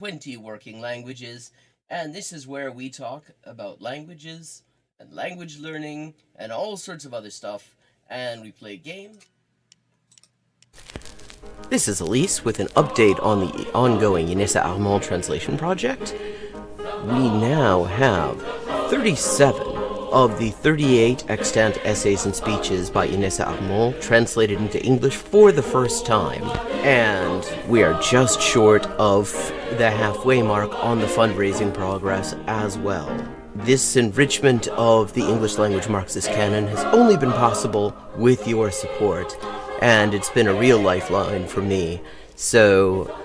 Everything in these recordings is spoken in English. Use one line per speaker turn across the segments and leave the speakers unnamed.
20 working languages, and this is where we talk about languages and language learning and all sorts of other stuff, and we play games. This is Elise with an update on the ongoing Inessa Armand translation project. We now have 37 of the 38 extant essays and speeches by Inessa Armand translated into English for the first time, and we are just short of the halfway mark on the fundraising progress as well. This enrichment of the English language Marxist canon has only been possible with your support, and it's been a real lifeline for me. So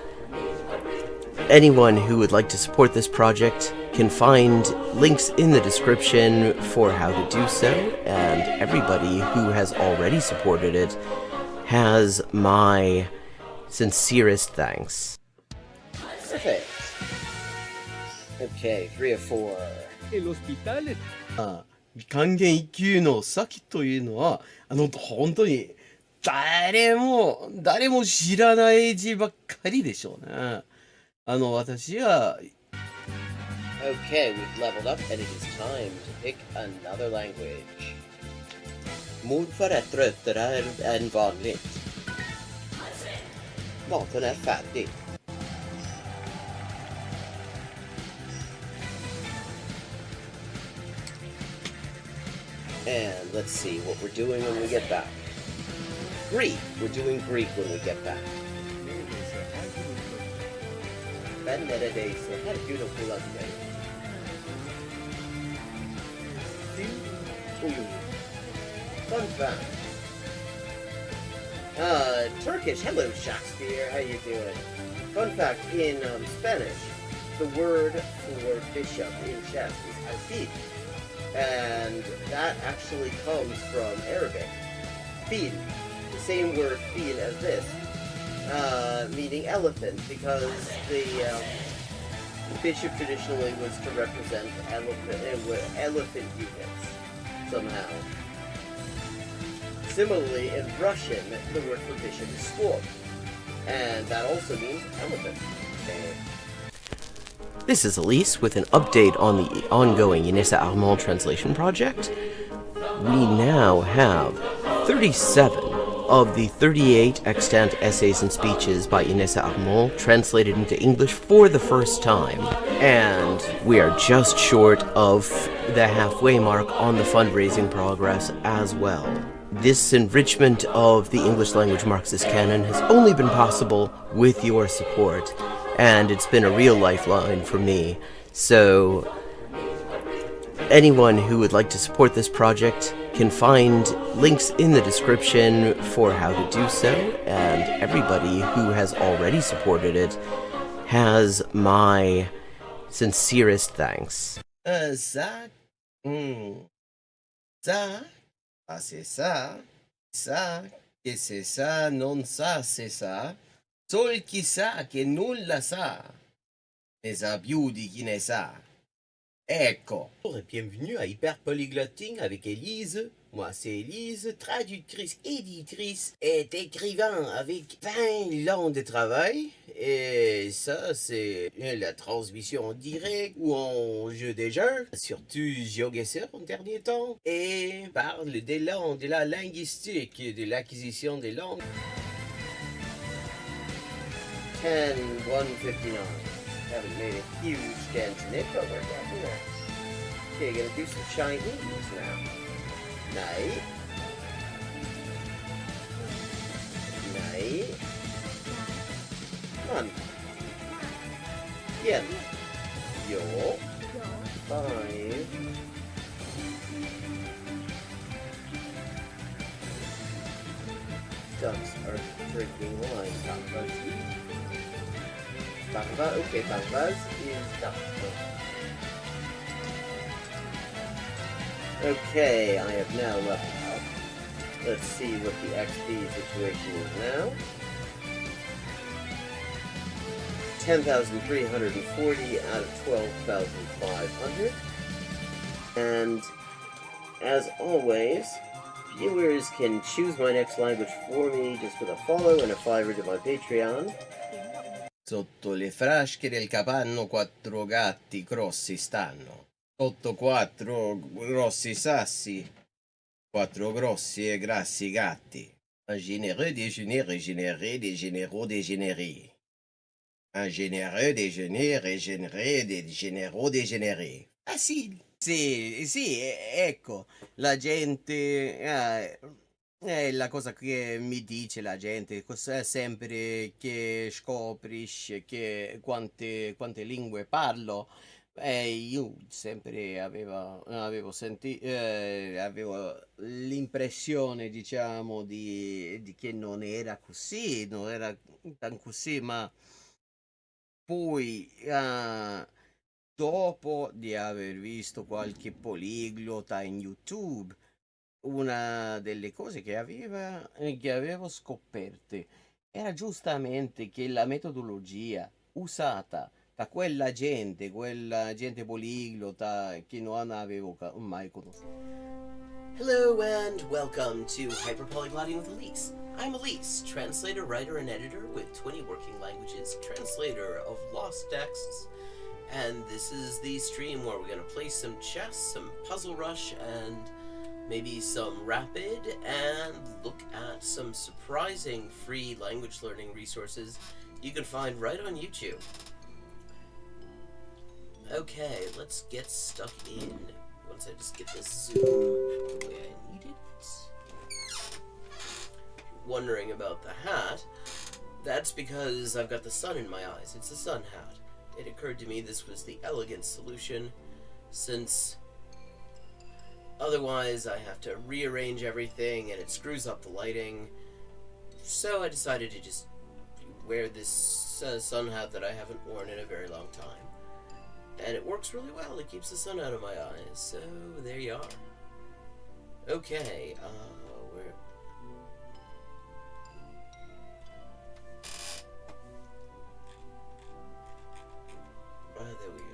anyone who would like to support this project can find links in the description for how to do so, and everybody who has already supported it has my sincerest thanks. Perfect. Okay, 3 of 4.
El hospital.
還元一級の先というのは、本当に誰も知らない字ばっかりでしょうね。私は Okay, we've leveled up and it is time to pick another language. Mordför är tröttare än vanligt. Maten är färdig. And let's see what we're doing when we get back. Greek. We're doing Greek when we get back. Ben neredeyse her gün okula giderim. Fun fact. Turkish. Hello, Shakespeare. How you doing? Fun fact, in Spanish, the word for bishop in chess is alfil. And that actually comes from Arabic. Fil. The same word fil as this. Meaning elephant, because the bishop traditionally was to represent elephant units somehow. Similarly, in Russian, the word for bishop is squab, and that also means elephant. This is Elise with an update on the ongoing Inessa Armand translation project. We now have 37 of the 38 extant essays and speeches by Inessa Armand translated into English for the first time, and we are just short of the halfway mark on the fundraising progress as well. This enrichment of the English language Marxist canon has only been possible with your support, and it's been a real lifeline for me. So anyone who would like to support this project can find links in the description for how to do so, and everybody who has already supported it has my sincerest thanks. Ça, c'est ça, que c'est ça, non ça, c'est ça, sol chi sa che nulla sa, ne sa più di chi ne sa. Ecco. Bonjour et bienvenue à Hyper Polyglotting avec Élise. Moi, c'est Élise, traductrice, éditrice et écrivain avec 20 ans de travail. Et ça, c'est la transmission en direct ou en jeu des jeux, surtout GeoGuessr en dernier temps. Et parle des langues, de la linguistique, de l'acquisition des langues. 10-159. Haven't made a huge dent in it, but we're getting there. Okay, gonna do some Chinese now. Nej. Man. Igen. Jo. 5. Ducks are drinking wine. Bangba, okay, Bangbas is duck. Okay, I have now leveled up. Let's see what the XP situation is now. 10,340 out of 12,500. And as always, viewers can choose my next language for me just with a follow and a $5 to my Patreon. Sotto le frasche del capanno 4 gatti grossi stanno. Sotto 4 grossi sassi, 4 grossi e grassi gatti. Un généreux déjeuner régénéré des généraux dégénérés. Un généreux déjeuner régénéré des généraux dégénérés. Facile. Sì, sì, ecco, la gente, è la cosa che mi dice la gente, sempre che scoprisce che quante lingue parlo, io sempre avevo l'impressione, diciamo, di che non era così, non era tan così, ma poi, dopo di aver visto qualche poliglota in YouTube, una delle cose che avevo scoperte era giustamente che la metodologia usata da quella gente poliglota che non avevo mai conosciuto.
Hello and welcome to Hyperpolyglotting with Elise. I'm Elise, translator, writer, and editor with 20 working languages, translator of lost texts, and this is the stream where we're going to play some chess, some puzzle rush, and maybe some rapid, and look at some surprising free language learning resources you can find right on YouTube. Okay, let's get stuck in. Once I just get this zoom the way I need it. Wondering about the hat, that's because I've got the sun in my eyes. It's a sun hat. It occurred to me this was the elegant solution, since otherwise I have to rearrange everything and it screws up the lighting. So I decided to just wear this sun hat that I haven't worn in a very long time. And it works really well. It keeps the sun out of my eyes. So there you are. Okay, where? There we go.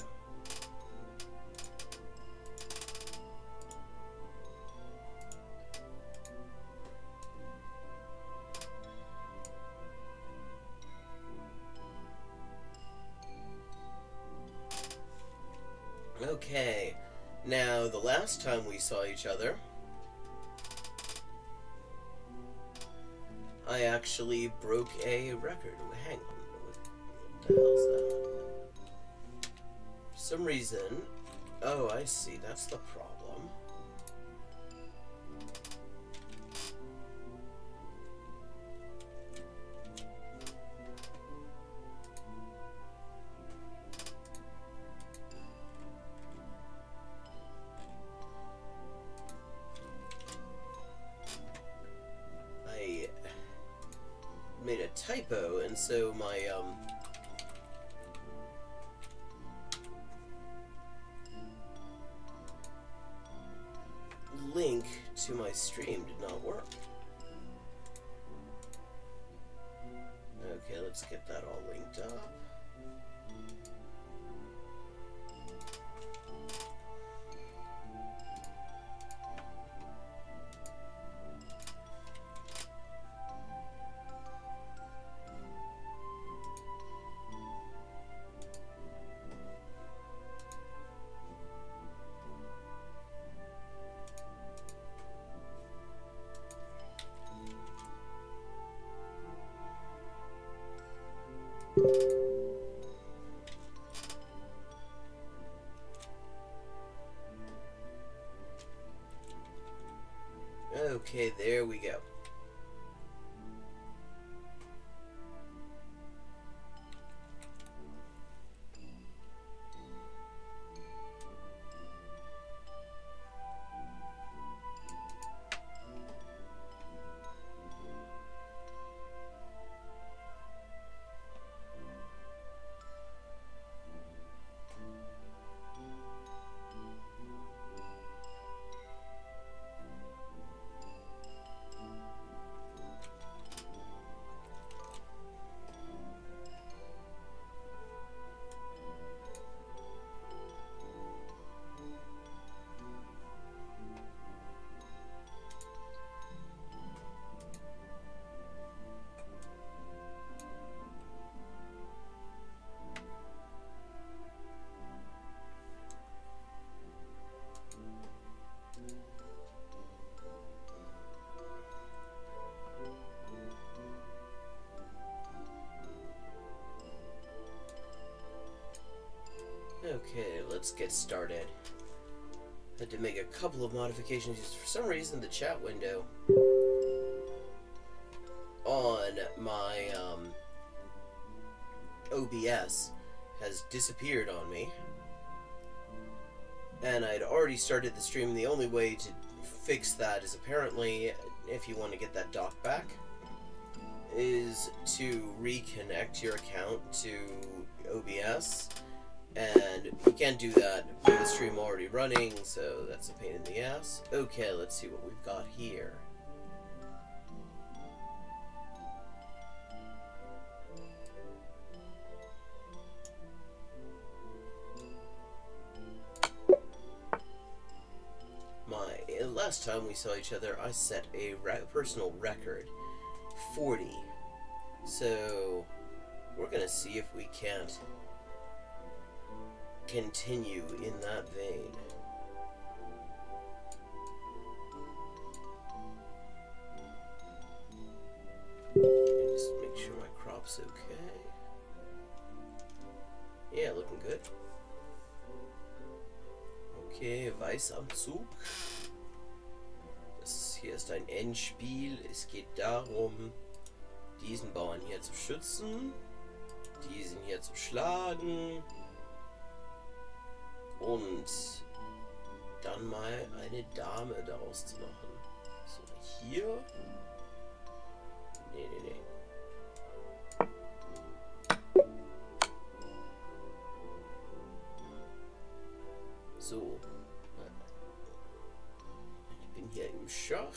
Okay, now the last time we saw each other, I actually broke a record. Hang on, what the hell's that? For some reason, oh, I see, that's the problem. Made a typo, and so my link to my stream did not work. Okay, let's get that all linked up. Okay, there we go. Okay, let's get started. Had to make a couple of modifications. For some reason, the chat window on my OBS has disappeared on me. And I'd already started the stream. The only way to fix that is apparently, if you want to get that dock back, is to reconnect your account to OBS. And you can't do that with the stream already running, so that's a pain in the ass. Okay, let's see what we've got here. Last time we saw each other, I set a personal record, 40. So we're gonna see if we can't continue in that vein. Just make sure my crop's okay. Yeah, looking good. Okay, weiß am Zug. Hier ist ein Endspiel. Es geht darum, diesen Bauern hier zu schützen, diesen hier zu schlagen und dann mal eine Dame daraus zu machen. So, hier. Nee. So. Ich bin hier im Schach.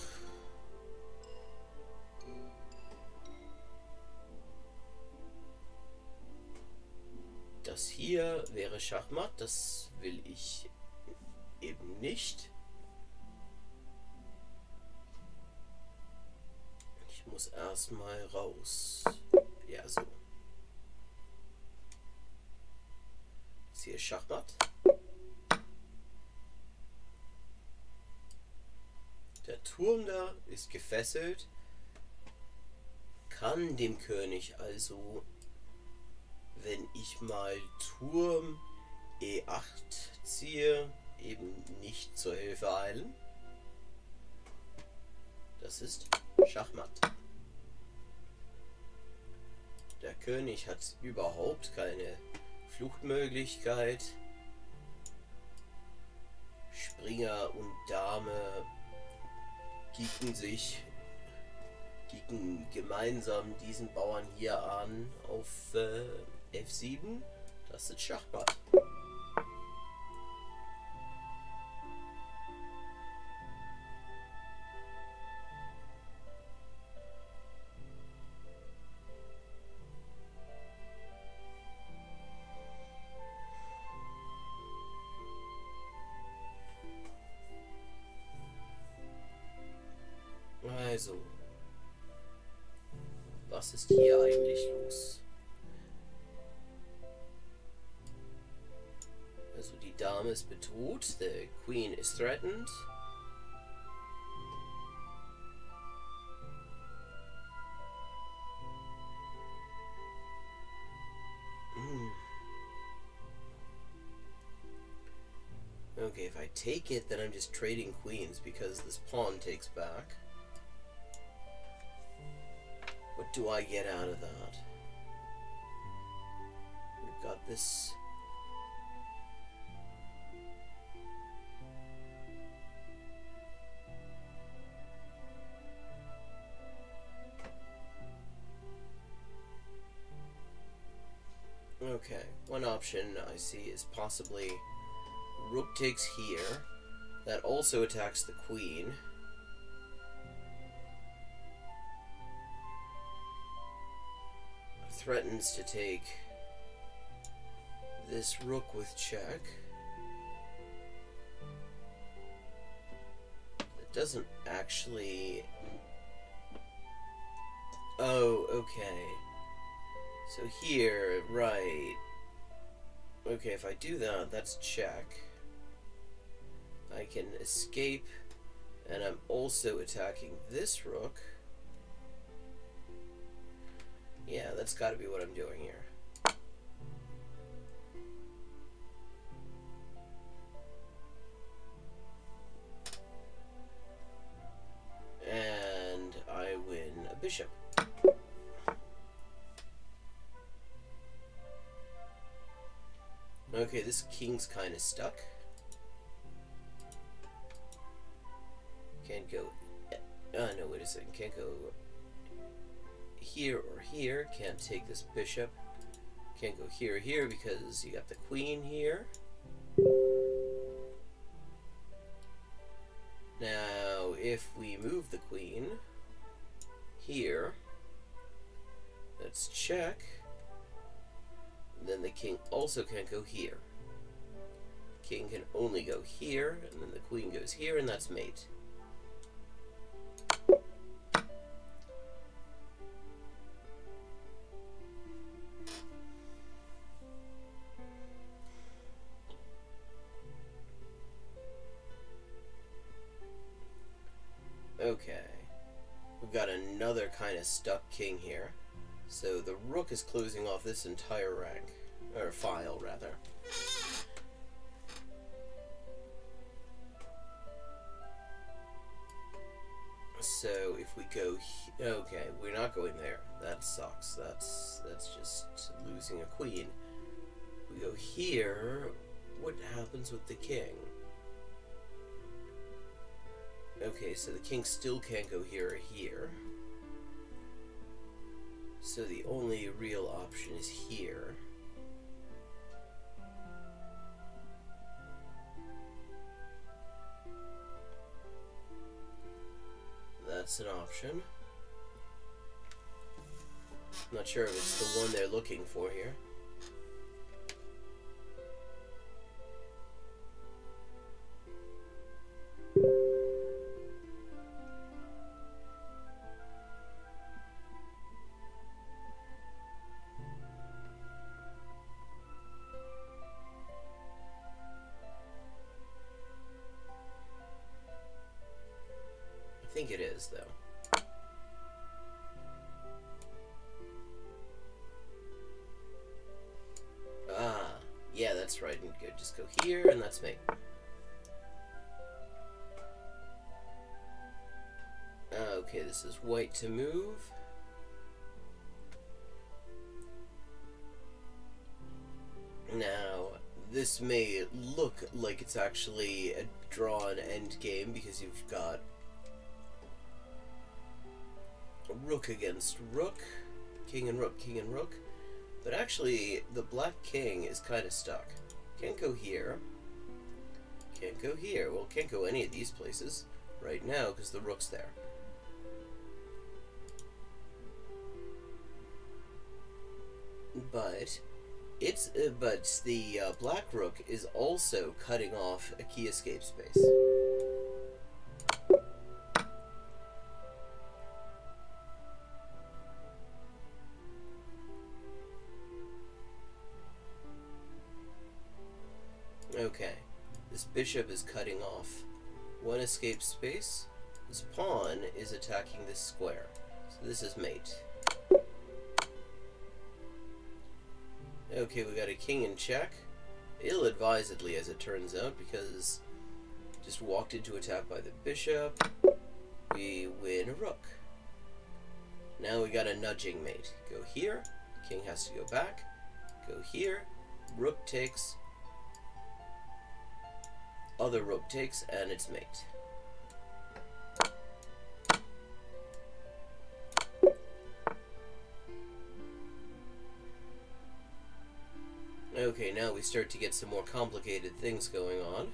Das hier wäre Schachmatt, das will ich eben nicht. Ich muss erstmal raus. Ja, so. Das hier ist Schachmatt. Der Turm da ist gefesselt, kann dem König also, wenn ich mal Turm E8 ziehe, eben nicht zur Hilfe eilen. Das ist Schachmatt. Der König hat überhaupt keine Fluchtmöglichkeit. Springer und Dame kicken gemeinsam diesen Bauern hier an auf F7. Das ist Schachmatt. Also, was ist hier eigentlich los? Also die Dame ist bedroht, the Queen is threatened. Okay, if I take it, then I'm just trading queens because this pawn takes back. What do I get out of that? We've got this. Okay, one option I see is possibly rook takes here. That also attacks the queen. Threatens to take this rook with check. It doesn't actually... Oh, okay. So here, right. Okay, if I do that, that's check. I can escape, and I'm also attacking this rook. Yeah, that's got to be what I'm doing here. bishop. Okay, this king's kind of stuck. Can't go... no, wait a second. Can't go here or here. Can't take this bishop. Can't go here or here because you got the queen here. Now, if we move the queen here, let's check. Then the king also can't go here. King can only go here, and then the queen goes here, and that's mate. Okay, we've got another kind of stuck king here. So the rook is closing off this entire rank, or file rather. So if we go, okay, we're not going there. That sucks. That's just losing a queen. We go here. What happens with the king? Okay, so the king still can't go here or here. So the only real option is here. That's an option. Not sure if it's the one they're looking for here. I think it is, though. Ah, yeah, that's right. And just go here, and that's me. Okay, this is white to move. Now, this may look like it's actually a drawn endgame because you've got rook against rook, king and rook, king and rook. But actually, the black king is kind of stuck. Can't go here. Can't go here. Well, can't go any of these places right now because the rook's there. But the black rook is also cutting off a key escape space. Okay, this bishop is cutting off one escape space. This pawn is attacking this square. So this is mate. Okay, we got a king in check. Ill-advisedly, as it turns out, because just walked into attack by the bishop. We win a rook. Now we got a nudging mate. Go here, king has to go back. Go here, rook takes. Other rook takes, and it's mate. Okay, now we start to get some more complicated things going on.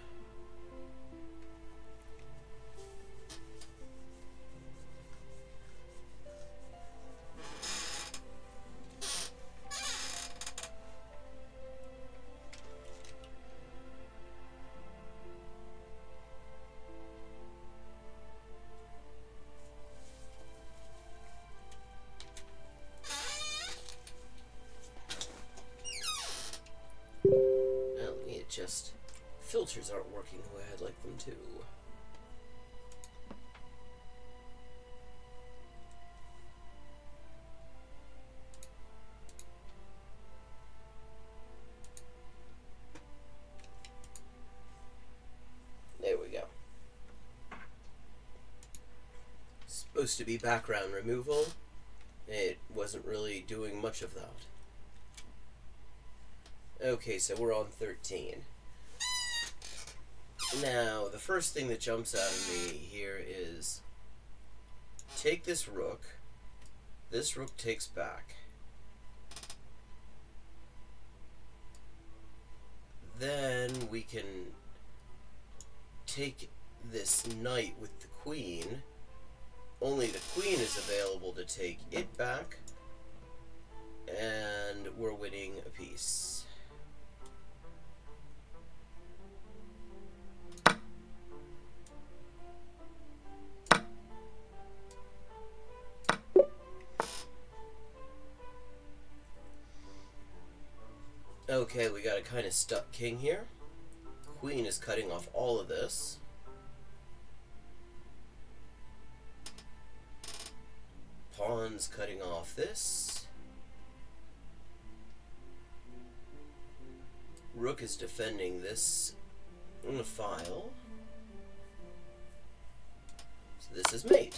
Just filters aren't working the way I'd like them to. There we go. supposed to be background removal. It wasn't really doing much of that. Okay, so we're on 13. Now, the first thing that jumps out of me here is take this rook. This rook takes back. Then we can take this knight with the queen. Only the queen is available to take it back. And we're winning a piece. Okay, we got a kind of stuck king here. Queen is cutting off all of this. Pawn's cutting off this. Rook is defending this file. So this is mate.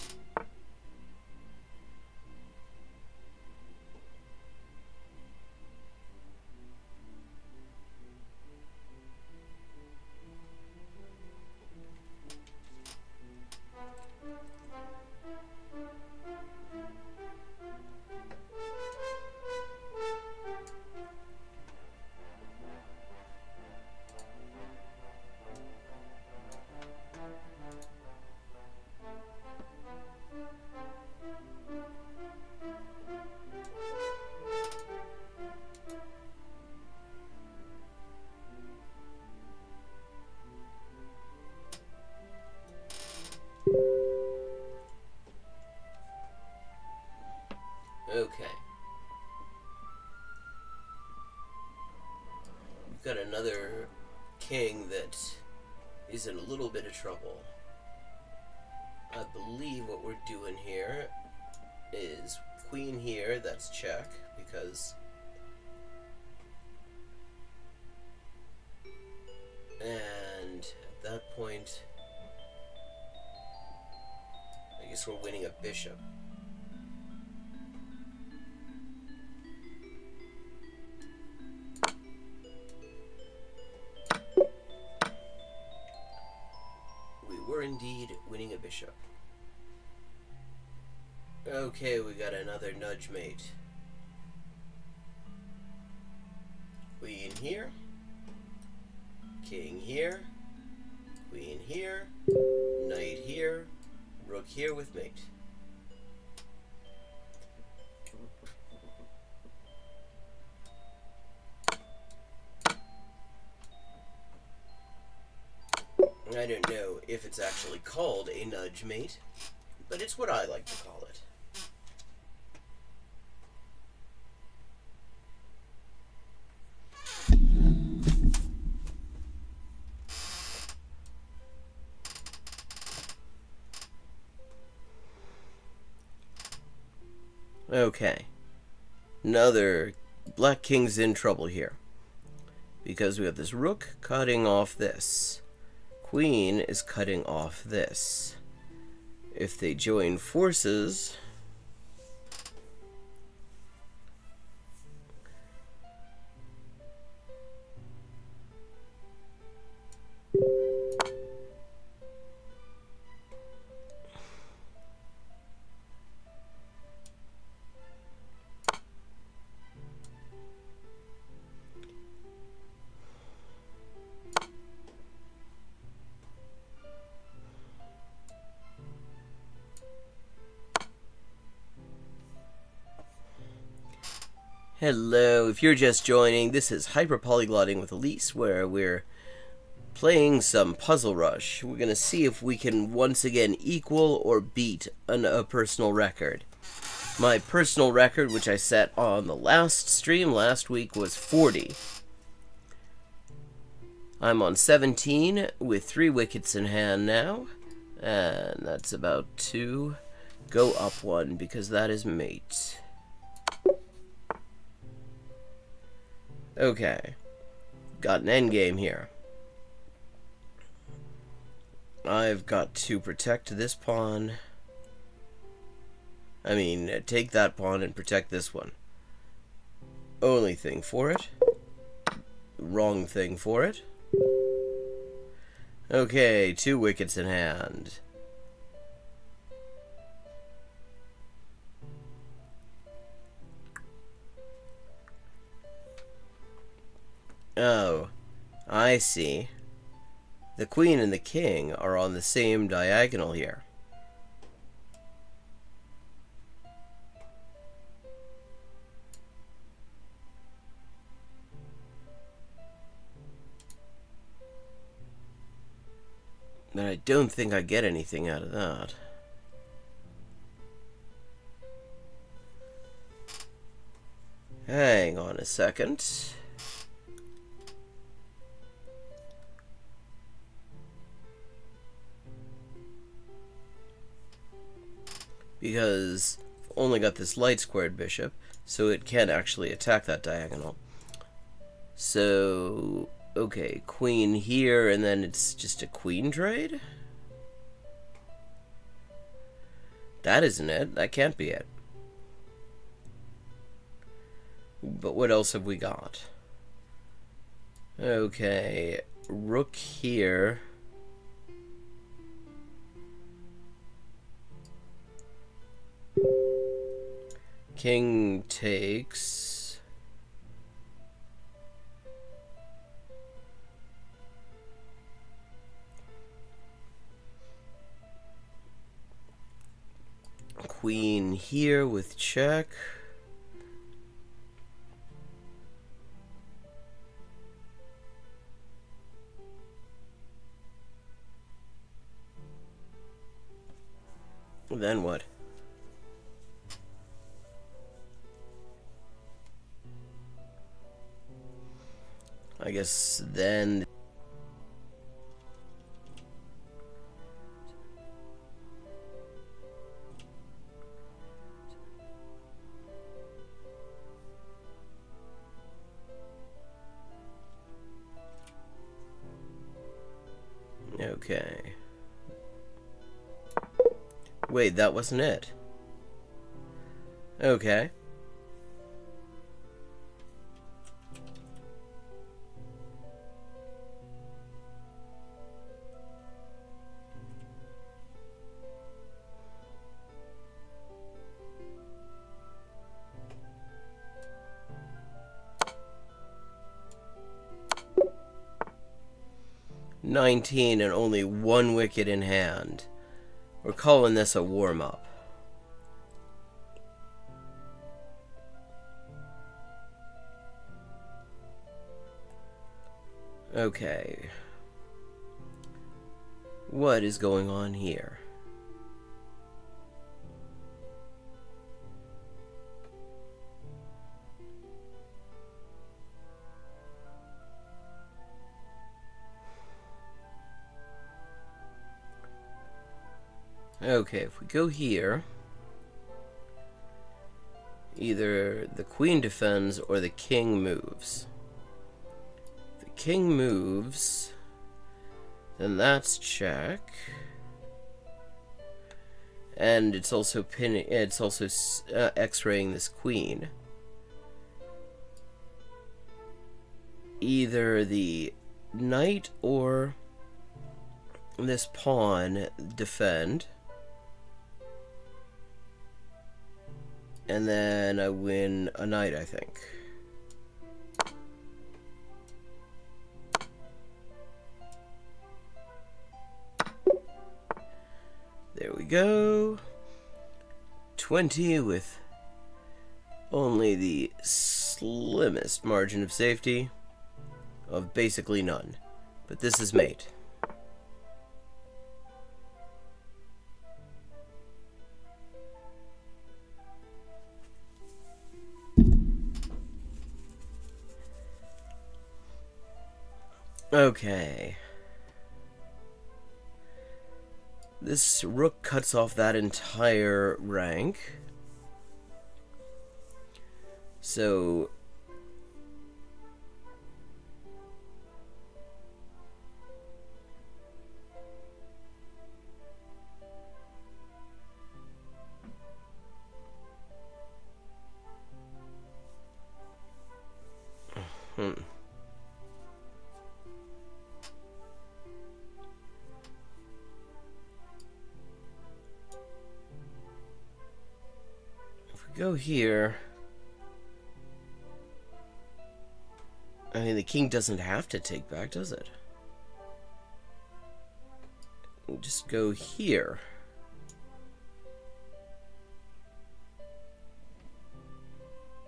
Okay. We've got another king that is in a little bit of trouble. I believe what we're doing here is queen here, that's check, because... And at that point, I guess we're winning a bishop. We're indeed winning a bishop. Okay, we got another nudge mate. Queen here. King here. Queen here. Knight here. Rook here with mate. I don't know if it's actually called a nudge mate, but it's what I like to call it. Okay. Another black king's in trouble here, because we have this rook cutting off this. Queen is cutting off this. If they join forces, hello, if you're just joining, this is Hyperpolyglotting with Elise, where we're playing some Puzzle Rush. We're going to see if we can once again equal or beat a personal record. My personal record, which I set on the last stream last week, was 40. I'm on 17 with 3 wickets in hand now, and that's about to go up 1 because that is mate. Okay, got an endgame here. I've got to protect this pawn.
I mean, take that pawn and protect this one. Only thing for it. Wrong thing for it. Okay, 2 wickets in hand. Oh, I see. The queen and the king are on the same diagonal here. But I don't think I get anything out of that. Hang on a second. Because I've only got this light squared bishop, so it can't actually attack that diagonal. So, okay, queen here, and then it's just a queen trade? That isn't it. That can't be it. But what else have we got? Okay, rook here. King takes. Queen here with check. Then what? I guess then... Okay. Wait, that wasn't it. Okay. $19 and only 1 wicket in hand. We're calling this a warm-up. Okay. What is going on here? Okay, if we go here, either the queen defends or the king moves. If the king moves, then that's check. And it's also pinning. It's also X-raying this queen. Either the knight or this pawn defend. And then I win a knight, I think. There we go. 20 with only the slimmest margin of safety of basically none. But this is mate. Okay. This rook cuts off that entire rank. So... Go here. I mean, the king doesn't have to take back, does it? We'll just go here.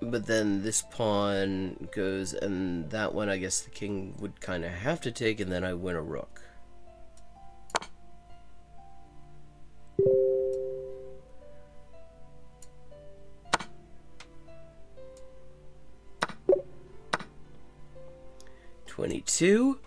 But then this pawn goes, and that one I guess the king would kind of have to take, and then I win a rook. $22.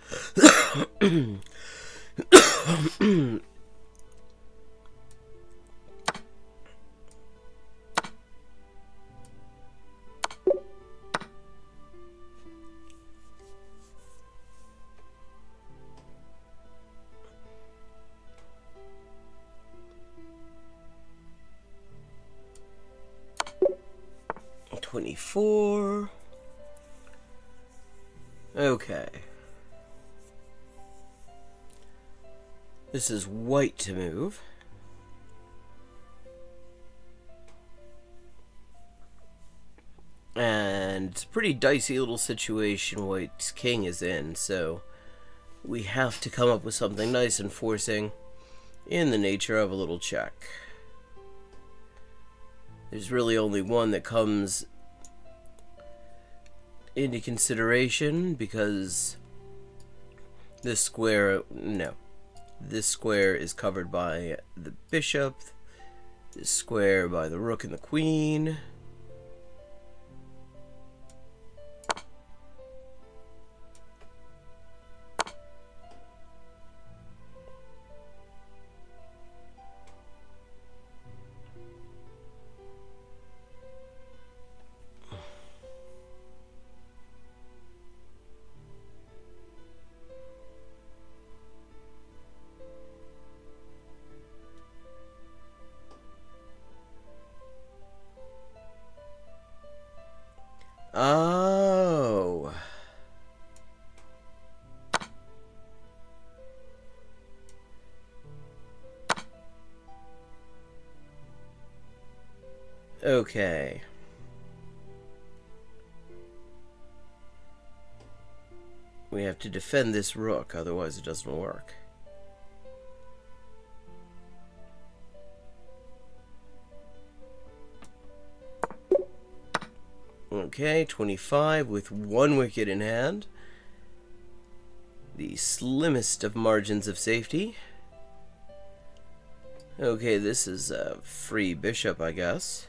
24. Okay. This is white to move. And it's a pretty dicey little situation White's king is in, so we have to come up with something nice and forcing in the nature of a little check. There's really only one that comes into consideration because this square, no. This square is covered by the bishop, this square by the rook and the queen. Oh. Okay. We have to defend this rook, otherwise it doesn't work. Okay, 25 with one wicket in hand. The slimmest of margins of safety. Okay, this is a free bishop, I guess.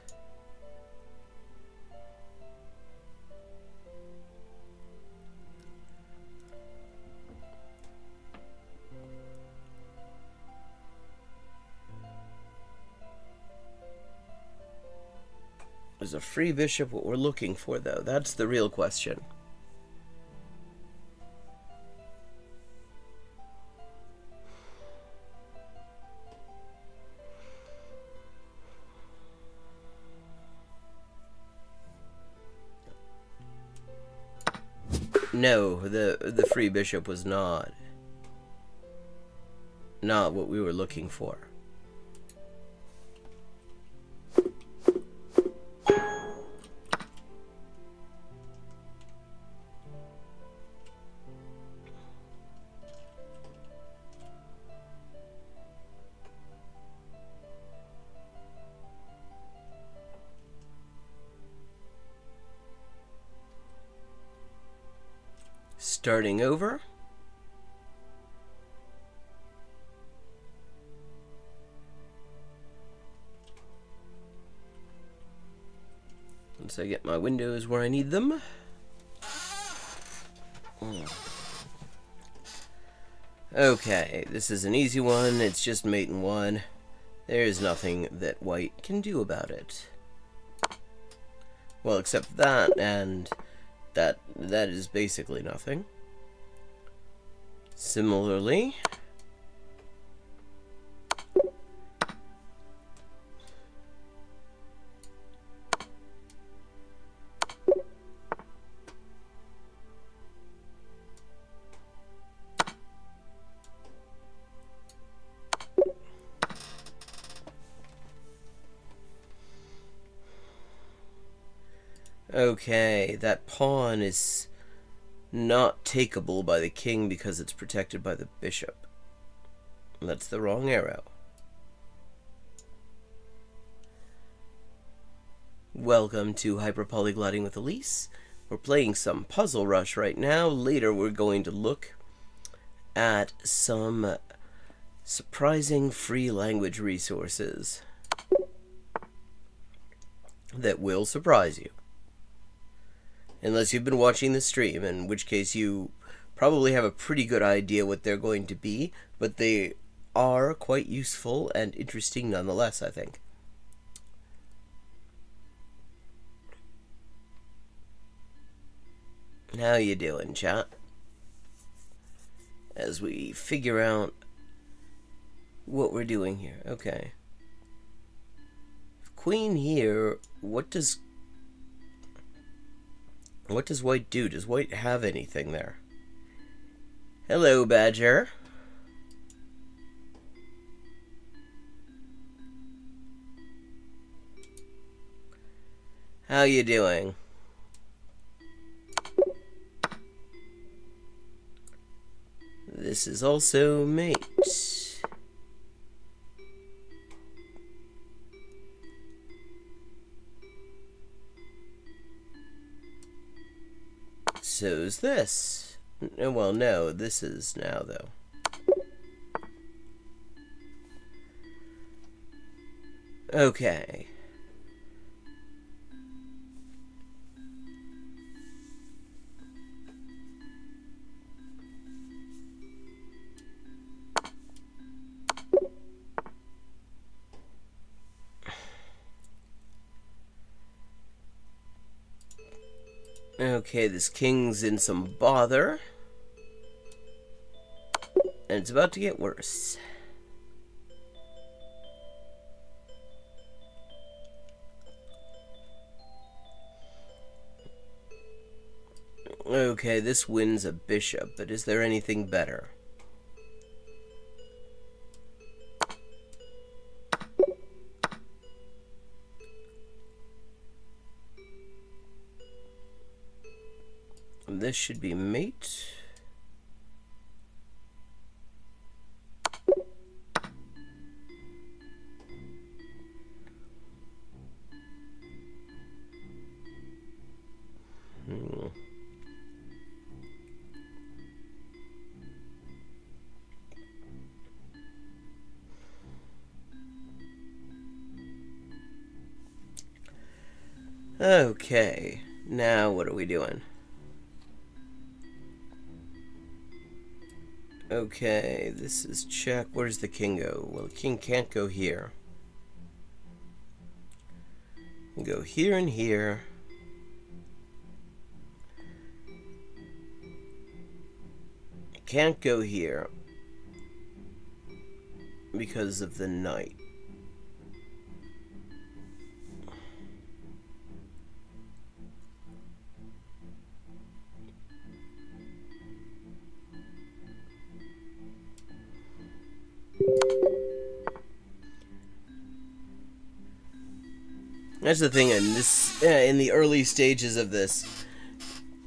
Is a free bishop what we're looking for, though? That's the real question. No, the free bishop was not what we were looking for. Starting over. Once I get my windows where I need them. Okay, this is an easy one. It's just mate in one. There's nothing that white can do about it. Well, except that, and that is basically nothing. Similarly,
Okay, that pawn is not takeable by the king because it's protected by the bishop. That's the wrong arrow. Welcome to Hyperpolyglotting with Elise. We're playing some Puzzle Rush right now. Later we're going to look at some surprising free language resources that will surprise you. Unless you've been watching the stream, in which case you probably have a pretty good idea what they're going to be, but they are quite useful and interesting nonetheless, I think. How you doing, chat? As we figure out what we're doing here. Okay. Queen here, what does white do? Does white have anything there? Hello, Badger. How you doing? This is also mate. So's this. Well, no, this is now, though. Okay. Okay, this king's in some bother. And it's about to get worse. Okay, this wins a bishop, but is there anything better? This should be mate. Okay, now what are we doing? Okay, this is check. Where does the king go? Well, the king can't go here. You go here and here. Can't go here because of the knight. That's the thing in this, in the early stages of this,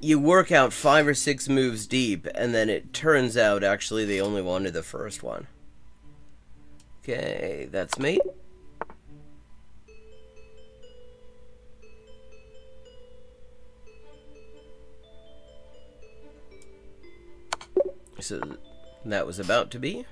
you work out 5 or 6 moves deep, and then it turns out actually they only wanted the first one. Okay, that's mate. So that was about to be.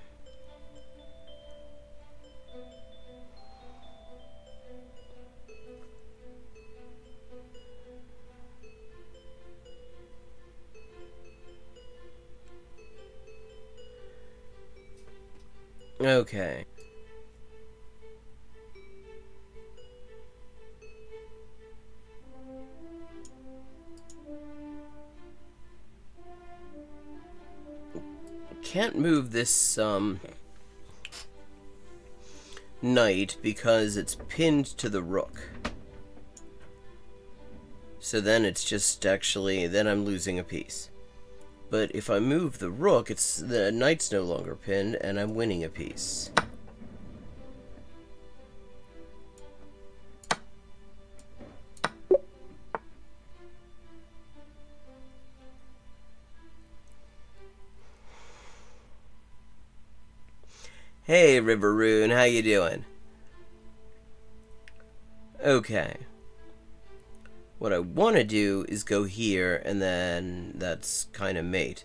Okay. Can't move this knight because it's pinned to the rook. So then it's just actually, then I'm losing a piece. But if I move the rook, it's the knight's no longer pinned, and I'm winning a piece.
Hey, Riveroon, how you doing? Okay. What I want to do is go here, and then that's kind of mate.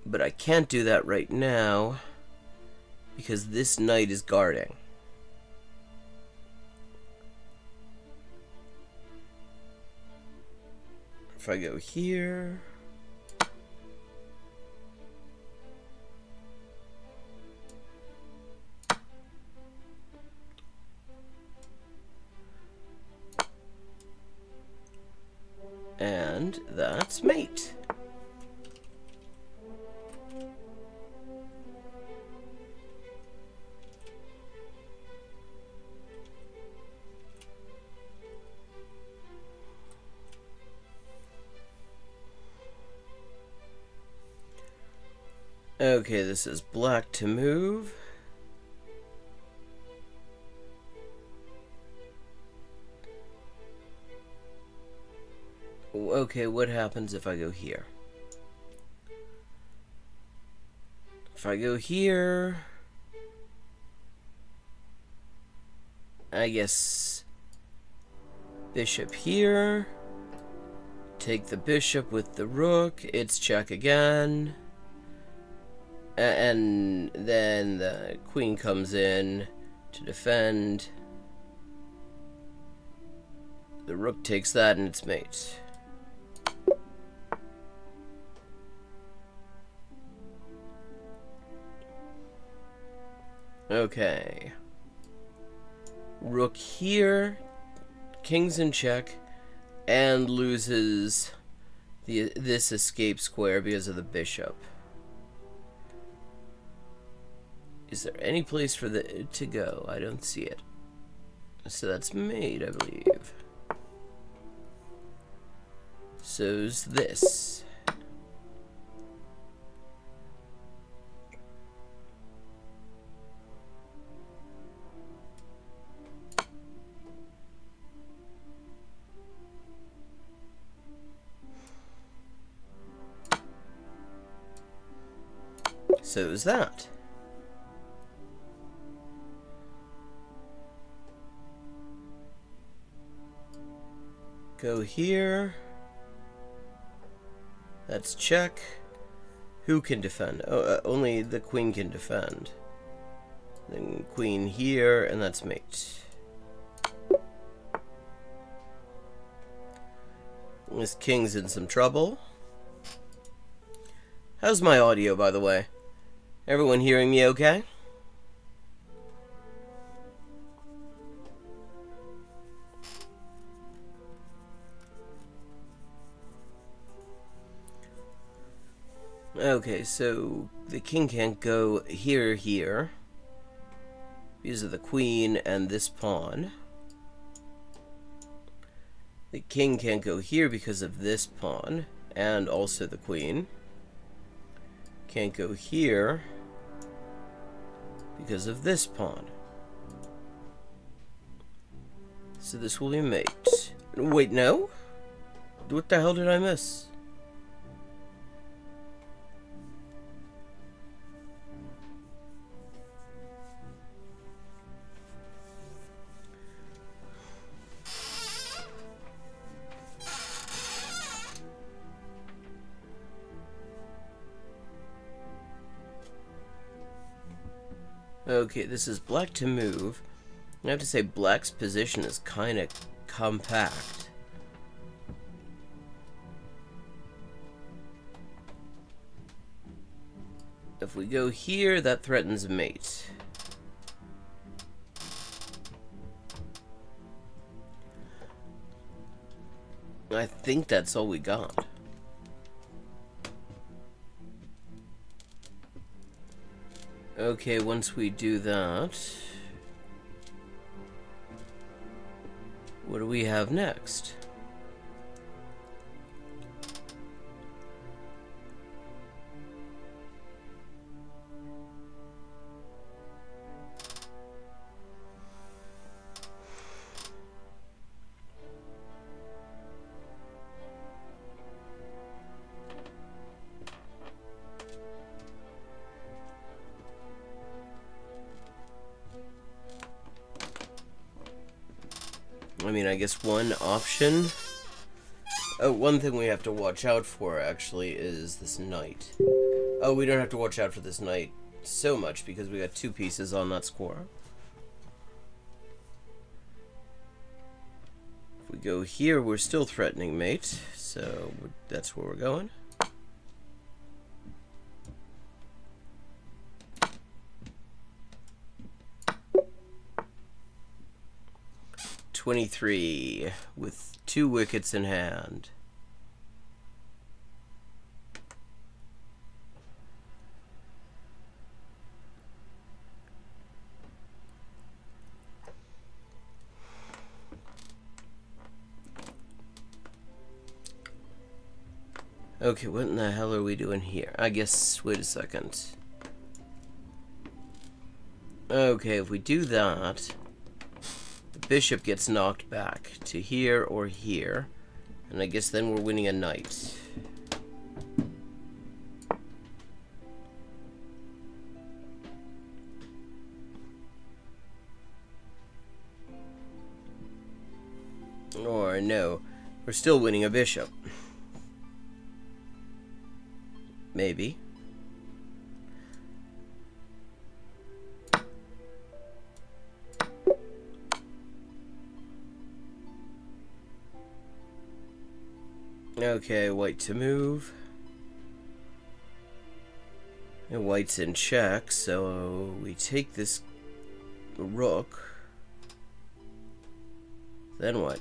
But I can't do that right now, because this knight is guarding. If I go here... and that's mate. Okay, this is black to move. Okay, what happens if I go here? If I go here... I guess... bishop here. Take the bishop with the rook. It's check again. And then the queen comes in to defend. The rook takes that and it's mate. Okay. Rook here. King's in check. And loses this escape square because of the bishop. Is there any place for to go? I don't see it. So that's mate, I believe. So's this. So's that. Go here. That's check. Who can defend? Oh, only the queen can defend. Then queen here, and that's mate. This king's in some trouble. How's my audio, by the way? Everyone hearing me okay? Okay, so the king can't go here, because of the queen and this pawn. The king can't go here because of this pawn, and also the queen. Can't go here because of this pawn. So this will be mate. Wait, no? What the hell did I miss? Okay, this is black to move. I have to say black's position is kind of compact. If we go here, that threatens mate. I think that's all we got. Okay, once we do that, what do we have next? I mean, I guess one option... Oh, one thing we have to watch out for, actually, is this knight. Oh, we don't have to watch out for this knight so much, because we got 2 pieces on that score. If we go here, we're still threatening mate, so that's where we're going. .23 with 2 wickets in hand. Okay, what in the hell are we doing here? I guess, wait a second. Okay, if we do that, the bishop gets knocked back to here or here, and I guess then we're winning a knight. Or no, we're still winning a bishop. Maybe. Okay, white to move. And white's in check, so we take this rook. Then what?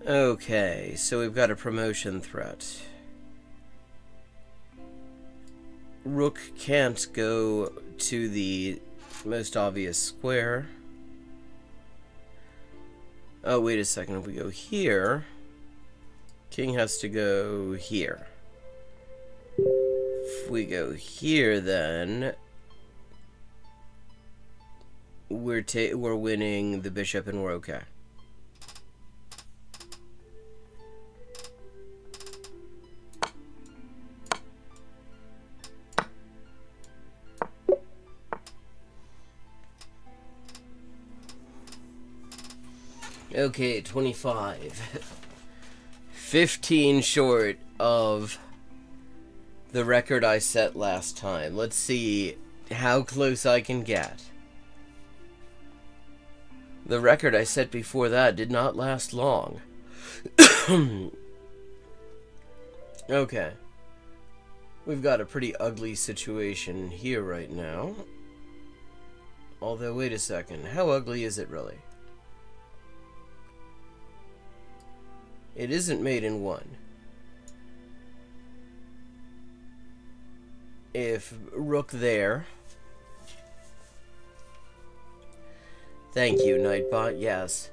Okay, so we've got a promotion threat. Rook can't go to the most obvious square. Oh, wait a second. If we go here, king has to go here. If we go here, then we're winning the bishop and we're okay. Okay, 25. 15 short of the record I set last time. Let's see how close I can get. The record I set before that did not last long. Okay. We've got a pretty ugly situation here right now. Although, wait a second. How ugly is it really? It isn't made in 1. If rook there. Thank you, Nightbot, yes.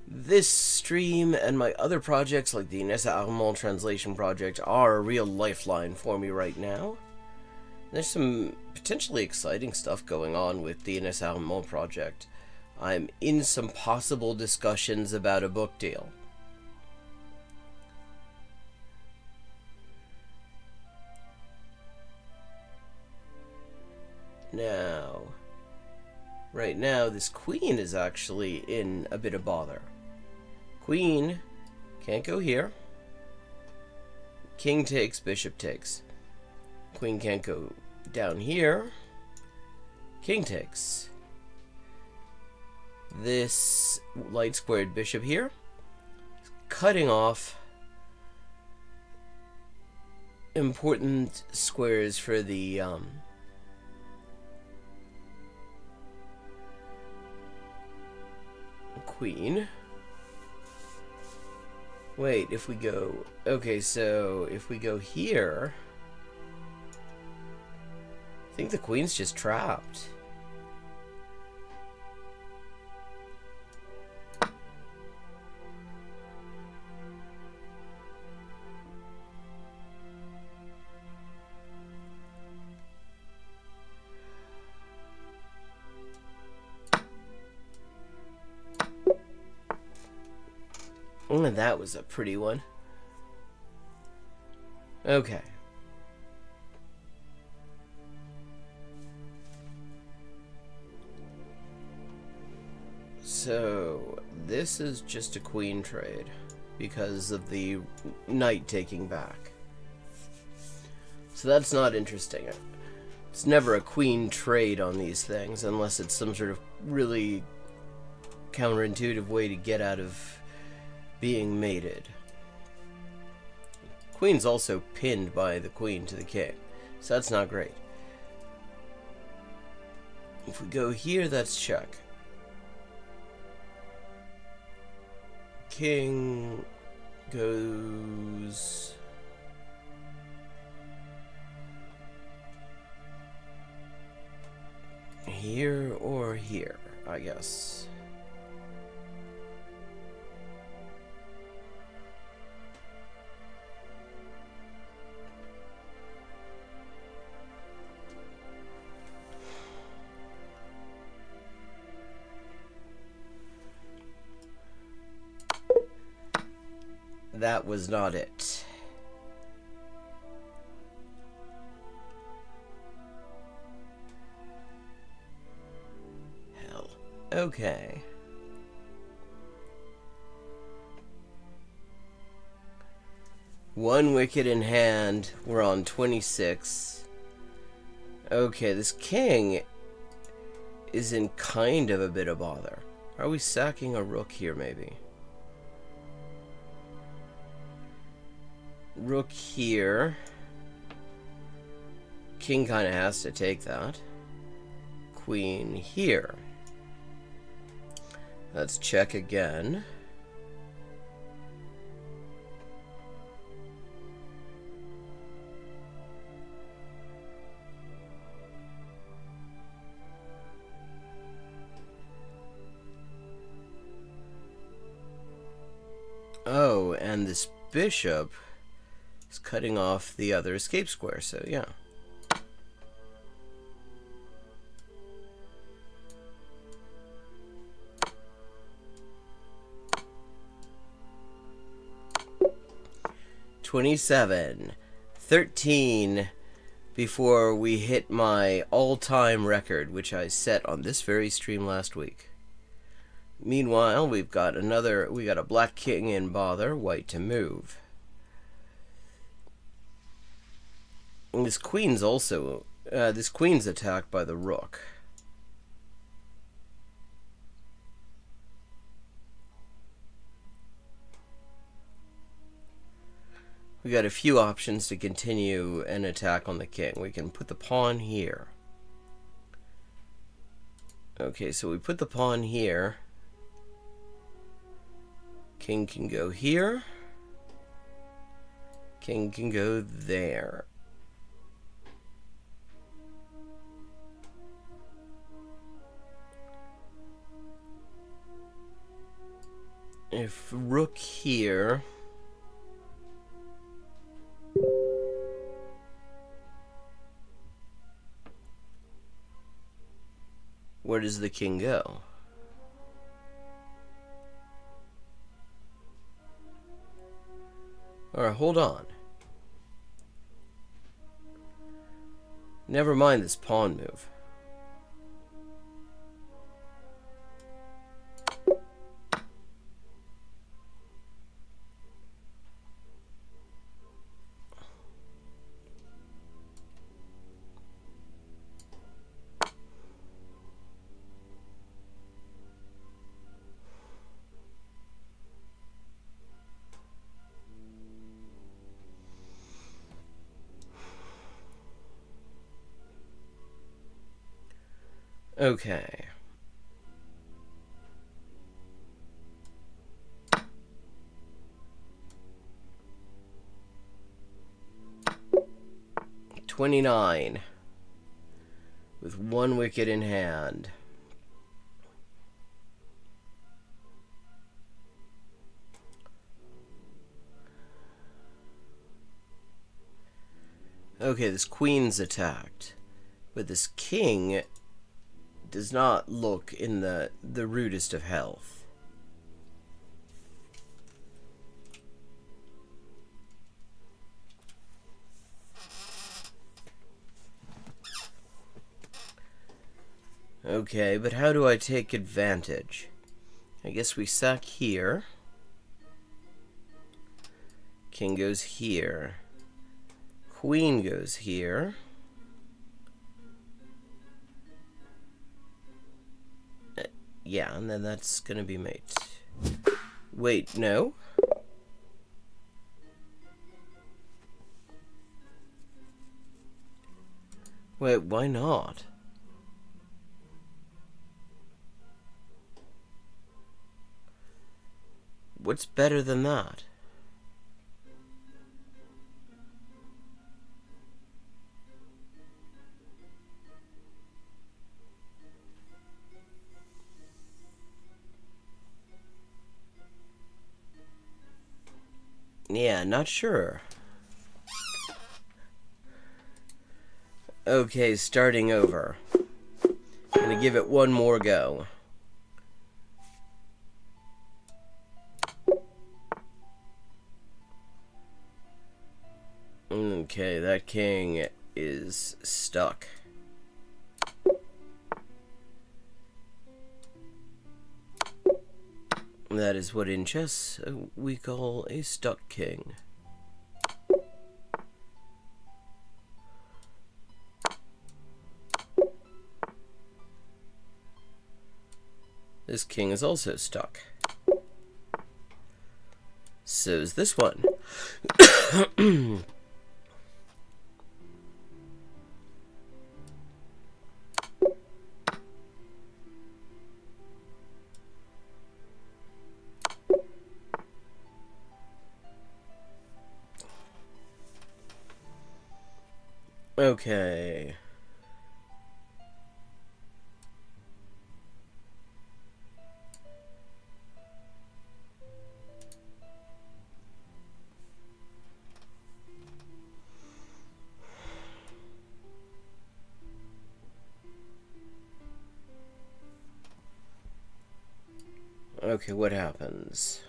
This stream and my other projects like the Inessa Armand translation project are a real lifeline for me right now. There's some potentially exciting stuff going on with the Inessa Armand project. I'm in some possible discussions about a book deal. Now, right now, this queen is actually in a bit of bother. Queen can't go here. King takes, bishop takes. Queen can't go down here. King takes. This light squared bishop here is cutting off important squares for the queen. Wait, if we go... Okay, so if we go here... I think the queen's just trapped. Oh, that was a pretty one. Okay. So, this is just a queen trade because of the knight taking back. So that's not interesting. It's never a queen trade on these things unless it's some sort of really counterintuitive way to get out of being mated. Queen's also pinned by the queen to the king, so that's not great. If we go here, that's check. King goes... here or here, I guess. That was not it. Hell. Okay. One wicket in hand. We're on 26. Okay, this king is in kind of a bit of bother. Are we sacking a rook here, maybe? Rook here. King kind of has to take that. Queen here. Let's check again. Oh, and this bishop is cutting off the other escape square, so yeah. $27, 13 before we hit my all-time record, which I set on this very stream last week. Meanwhile, we got a black king in bother, white to move. And this queen's attacked by the rook. We got a few options to continue an attack on the king. We can put the pawn here. Okay, so we put the pawn here. King can go here. King can go there. If rook here... where does the king go? Alright, hold on. Never mind this pawn move. Okay. $29 with one wicket in hand. Okay, this queen's attacked, but this king does not look in the rudest of health. Okay, but how do I take advantage? I guess we sack here. King goes here. Queen goes here. Yeah, and then that's gonna be mate. Wait, no? Wait, why not? What's better than that? Yeah, not sure. Okay, starting over. Gonna give it one more go. Okay, that king is stuck. That is what in chess we call a stuck king. This king is also stuck. So's this one. Okay. Okay, what happens?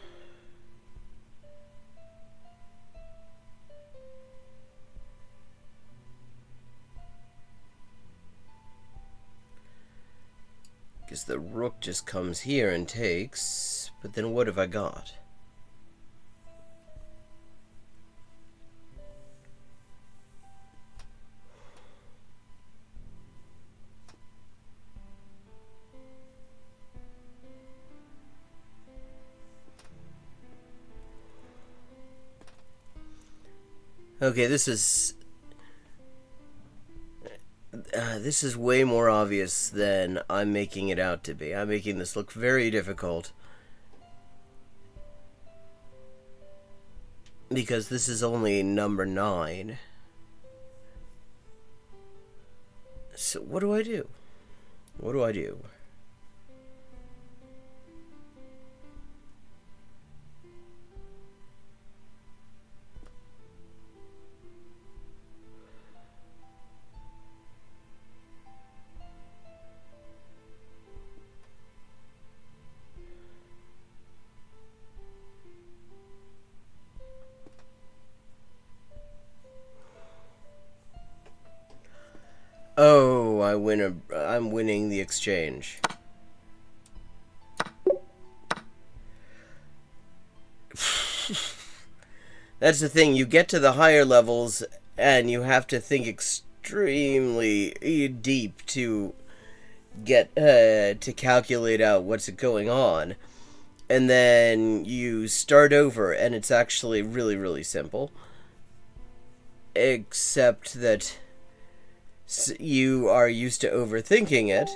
Guess the rook just comes here and takes, but then what have I got? Okay, this is way more obvious than I'm making it out to be. I'm making this look very difficult. Because this is only number 9. So what do I do? What do I do? Oh, I'm winning the exchange. That's the thing, you get to the higher levels and you have to think extremely deep to get to calculate out what's going on. And then you start over and it's actually really, really simple. Except that you are used to overthinking it.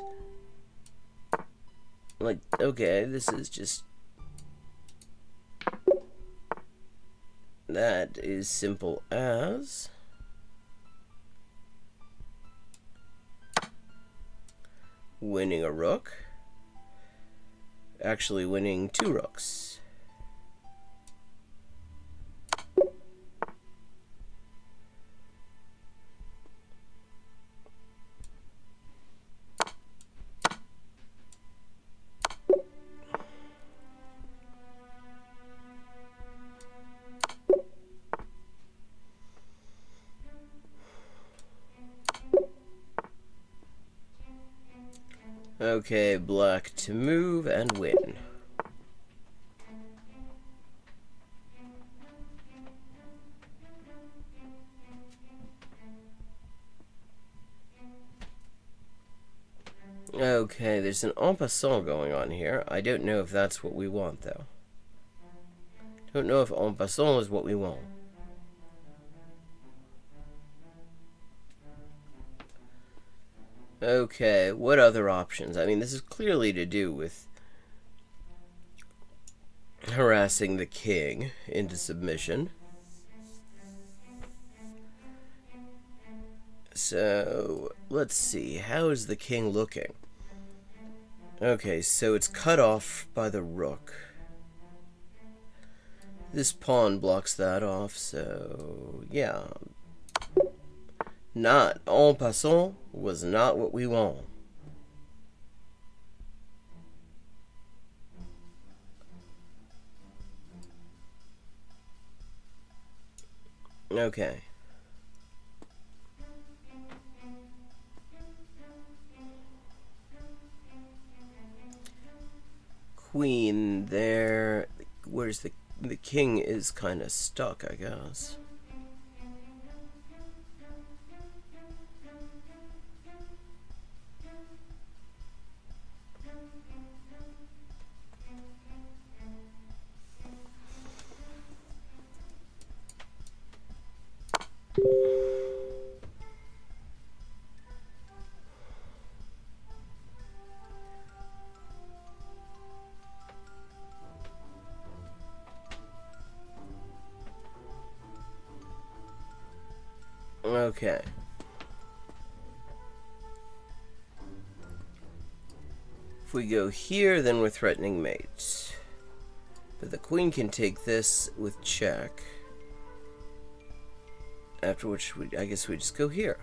Like, okay, this is just... That is simple as... winning a rook. Actually winning 2 rooks. Okay, black to move and win. Okay, there's an en passant going on here. I don't know if that's what we want, though. Don't know if en passant is what we want. Okay, what other options? I mean, this is clearly to do with harassing the king into submission. So, let's see. How is the king looking? Okay, so it's cut off by the rook. This pawn blocks that off, so yeah. Not en passant was not what we want. Okay. Queen there. Where's the king is kind of stuck, I guess. Okay. If we go here, then we're threatening mates. But the queen can take this with check. After which, I guess we just go here.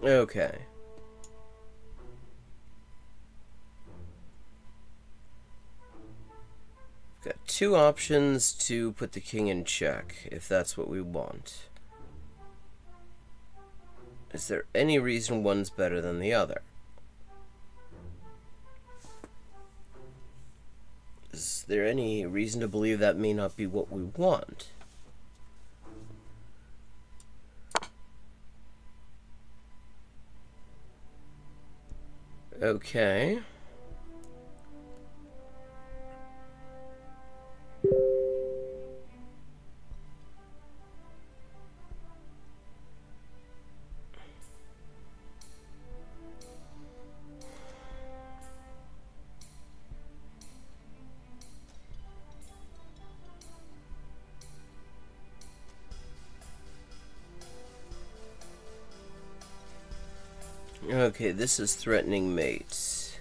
Okay. Got two options to put the king in check, if that's what we want. Is there any reason one's better than the other? Is there any reason to believe that may not be what we want? Okay. Okay, this is threatening mates.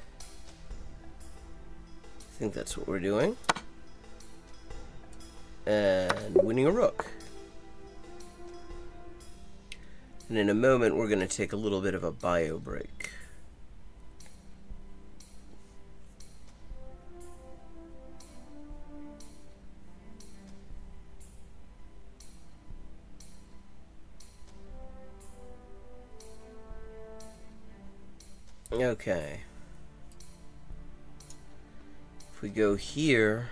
I think that's what we're doing. And winning a rook. And in a moment, we're going to take a little bit of a bio break. Okay. If we go here...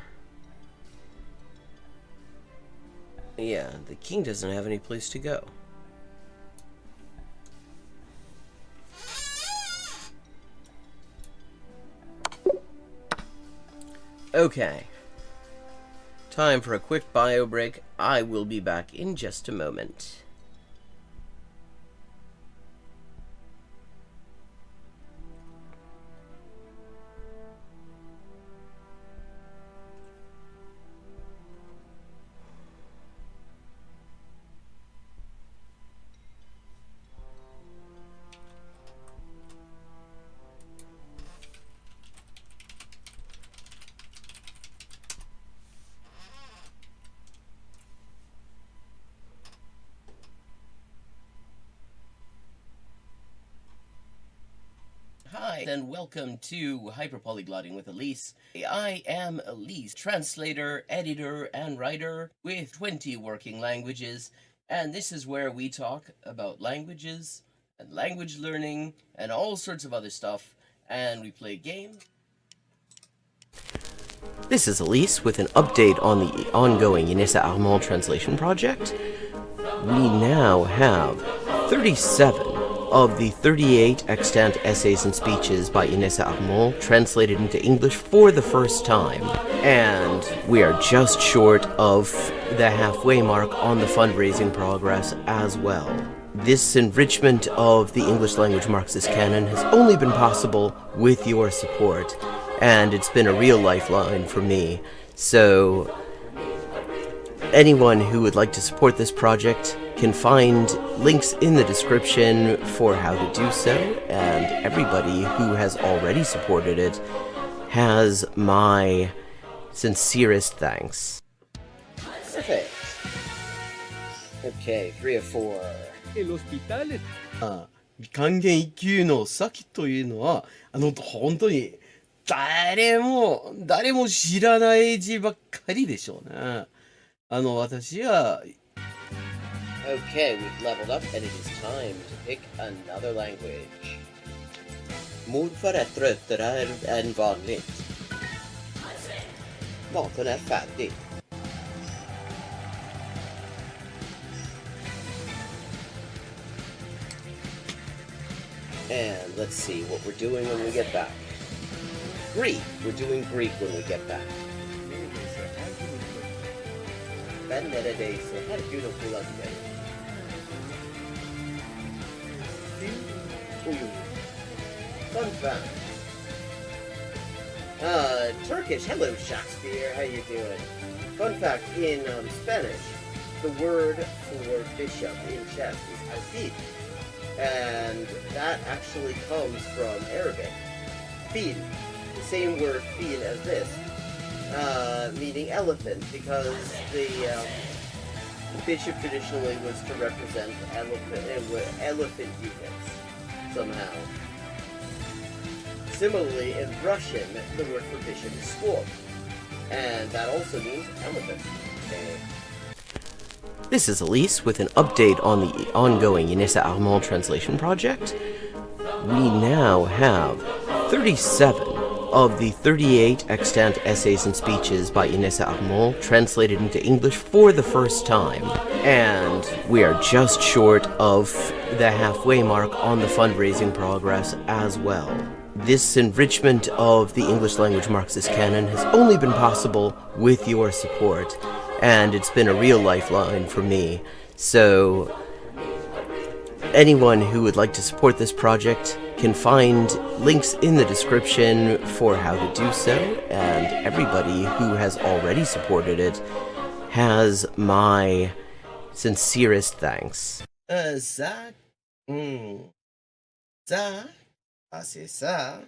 Yeah, the king doesn't have any place to go. Okay. Time for a quick bio break. I will be back in just a moment. and welcome to Hyperpolyglotting with Elise. I am Elise, translator, editor, and writer with 20 working languages, and this is where we talk about languages and language learning and all sorts of other stuff, and we play games.
This is Elise with an update on the ongoing Inessa Armand translation project. We now have 37 of the 38 extant essays and speeches by Inessa Armand translated into English for the first time. And we are just short of the halfway mark on the fundraising progress as well. This enrichment of the English language Marxist canon has only been possible with your support, and it's been a real lifeline for me. So anyone who would like to support this project can find links in the description for how to do so, and everybody who has already supported it has my sincerest thanks.
Perfect. Okay, 3 of 4.
El hospital
還元一級の先というのは本当に誰も知らない字ばっかりでしょうね。私は Okay, we've leveled up and it is time to pick another language. Morfar är tröttare än vanligt. Maten är färdig. And let's see what we're doing when we get back. Greek. We're doing Greek when we get back. Ben neredeyse her gün okula giderim. Fun fact. Turkish. Hello, Shakespeare. How you doing? Fun fact, in Spanish, the word for bishop in chess is alfil. And that actually comes from Arabic. Fil. The same word fil as this. Meaning elephant, because the bishop traditionally was to represent elephant units somehow. Similarly, in Russian, the word for bishop is squab, and that also means elephant. Okay.
This is Elise with an update on the ongoing Inessa Armand translation project. We now have 37 of the 38 extant essays and speeches by Inessa Armand translated into English for the first time. And we are just short of the halfway mark on the fundraising progress as well. This enrichment of the English language Marxist canon has only been possible with your support, and it's been a real lifeline for me. So anyone who would like to support this project can find links in the description for how to do so, and everybody who has already supported it has my sincerest thanks.
Ça, c'est ça,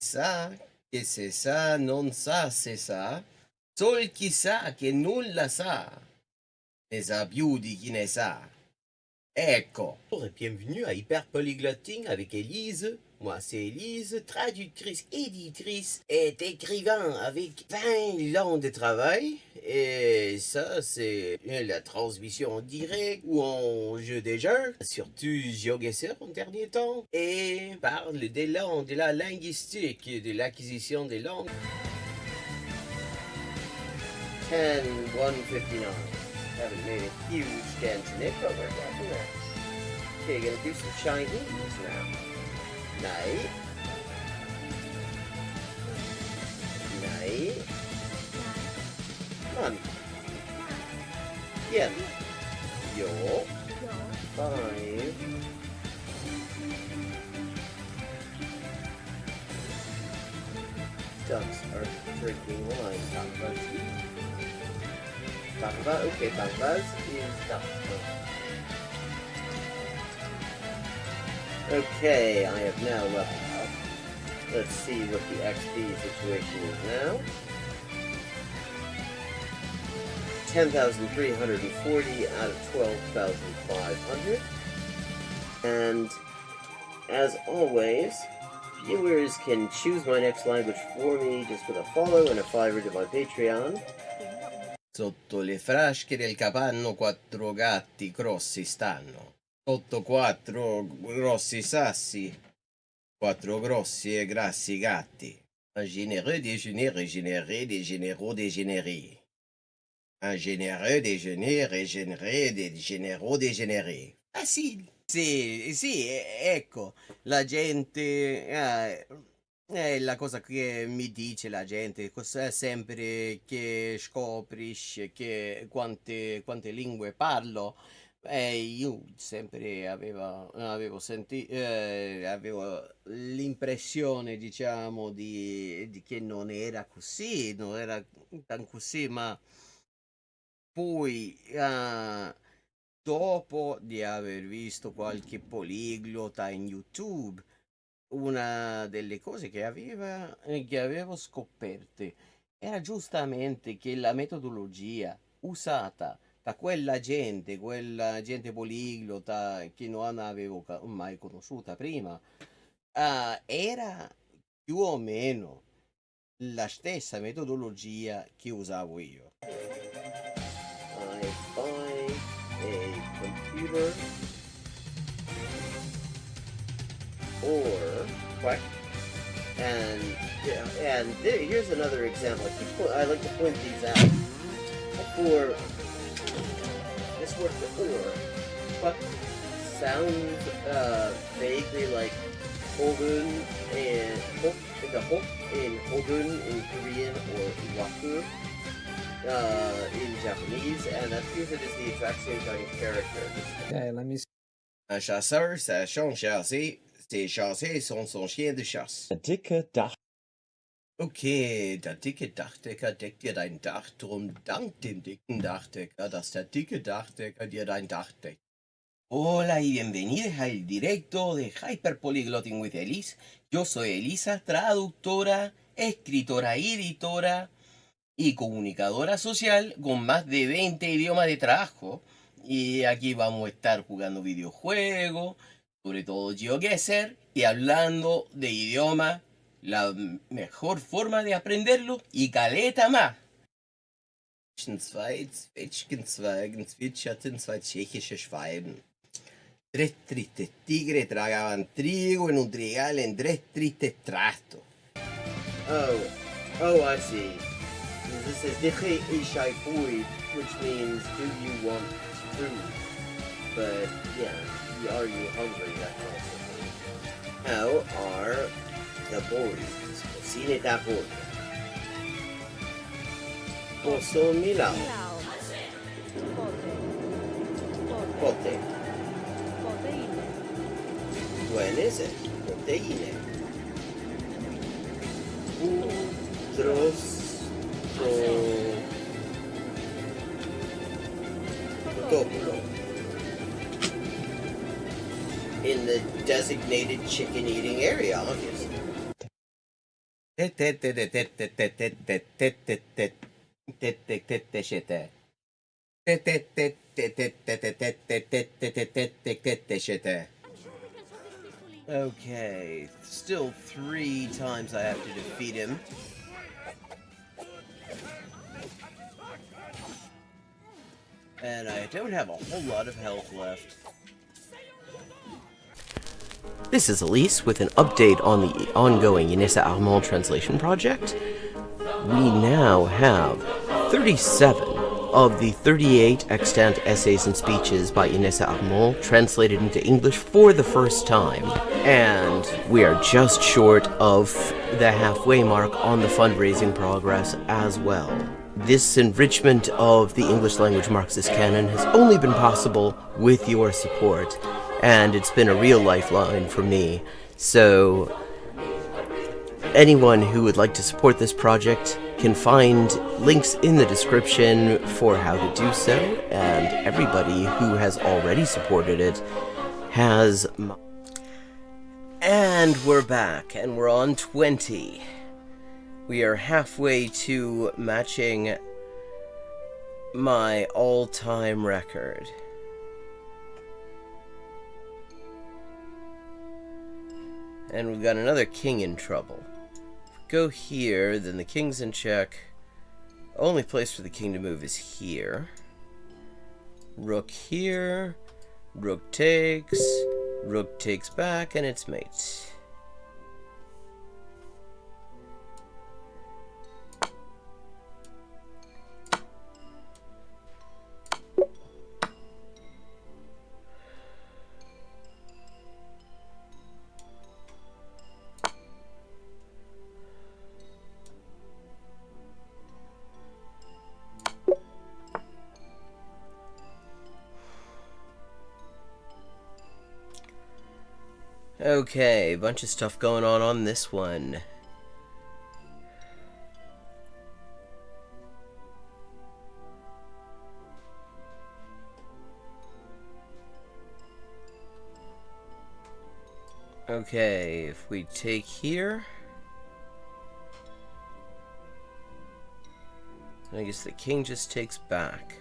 ça, che c'est ça, non ça, c'est ça, sol chi sa che nulla sa, ne sa più di chi ne sa. Ecco.
Bonjour et bienvenue à Hyperpolyglotting avec Élise. Moi c'est Élise, traductrice, éditrice et écrivain avec 20 ans de travail. Et ça c'est la transmission en direct ou en jeu des jeux. Surtout GeoGuessr en dernier temps. Et parle des langues, de la linguistique, de l'acquisition des langues.
10-159. Haven't made a huge dent in it, but we're getting there. Okay, gonna do some Chinese now. Night. Night. Come on. Yeah. Yo. 5. Ducks are drinking wine. Bangbaz, okay, Bangbaz is duck. Okay, I have now leveled up. Let's see what the XP situation is now. 10,340 out of 12,500. And as always,
viewers can choose my next language for me just with a follow and a $5 to my Patreon.
Sotto le frasche del capanno 4 gatti grossi stanno. Sotto 4 grossi sassi, 4 grossi e grassi gatti. Un généreux déjeuner régénéré des généraux dégénérés. Un généreux déjeuner régénéré des généraux dégénérés. Facile. Sì, ecco, la gente, è la cosa che mi dice la gente, sempre che scoprisce che quante lingue parlo, io sempre avevo l'impressione, diciamo, di che non era così, non era tan così, ma poi, dopo di aver visto qualche poliglota in YouTube, una delle cose che avevo scoperte era giustamente che la metodologia usata da quella gente poliglota che non avevo mai conosciuta prima, era più o meno la stessa metodologia che usavo io.
I buy a computer or quack, and here's another example. I like to point these out. For this word for or, quack sounds vaguely like Hogun and the hok in Hogun in Korean or Waku in Japanese, and that because it is the exact same kind of character.
Okay, let me see.
Un chasseur, sa chambre chassée, ses chassés sont son chien de chasse.
Der dicke Dach.
Okay, der dicke Dachdecker deckt dir dein Dach, drum dank dem dicken Dachdecker, dass der dicke Dachdecker dir dein Dach deckt. Hola y bienvenidos al directo de Hyperpolyglotting with Elise. Yo soy Elisa, traductora, escritora y editora y comunicadora social con más de 20 idiomas de trabajo. Y aquí vamos a estar jugando videojuegos, sobre todo GeoGuessr, y hablando de idioma, la mejor forma de aprenderlo y caleta más. Zwei Zwetschgenzweigen zwitscherten zwei tschechische Schwalben. Tres tristes tigres tragaban trigo en un trigal en tres tristes trastos.
Oh, I see. This is Diche Ishai Fui, which means do you want food? But yeah, are you hungry? That kind of thing. How are the boys? Cocine da boy. Posso Milao. Pote. When is it? Proteine. Protopolo. In the designated chicken-eating area, obviously.
Okay, still 3 times I have to defeat him. And I don't have a whole lot of health left.
This is Elise with an update on the ongoing Inessa Armand translation project. We now have 37 of the 38 extant essays and speeches by Inessa Armand translated into English for the first time. And we are just short of the halfway mark on the fundraising progress as well. This enrichment of the English language Marxist canon has only been possible with your support, and it's been a real lifeline for me. So anyone who would like to support this project can find links in the description for how to do so, and everybody who has already supported it has... And we're back, and we're on 20. We are halfway to matching my all-time record.
And we've got another king in trouble. Go here, then the king's in check. Only place for the king to move is here. Rook here. Rook takes back, and it's mate. Okay, bunch of stuff going on this one. Okay, if we take here, I guess the king just takes back.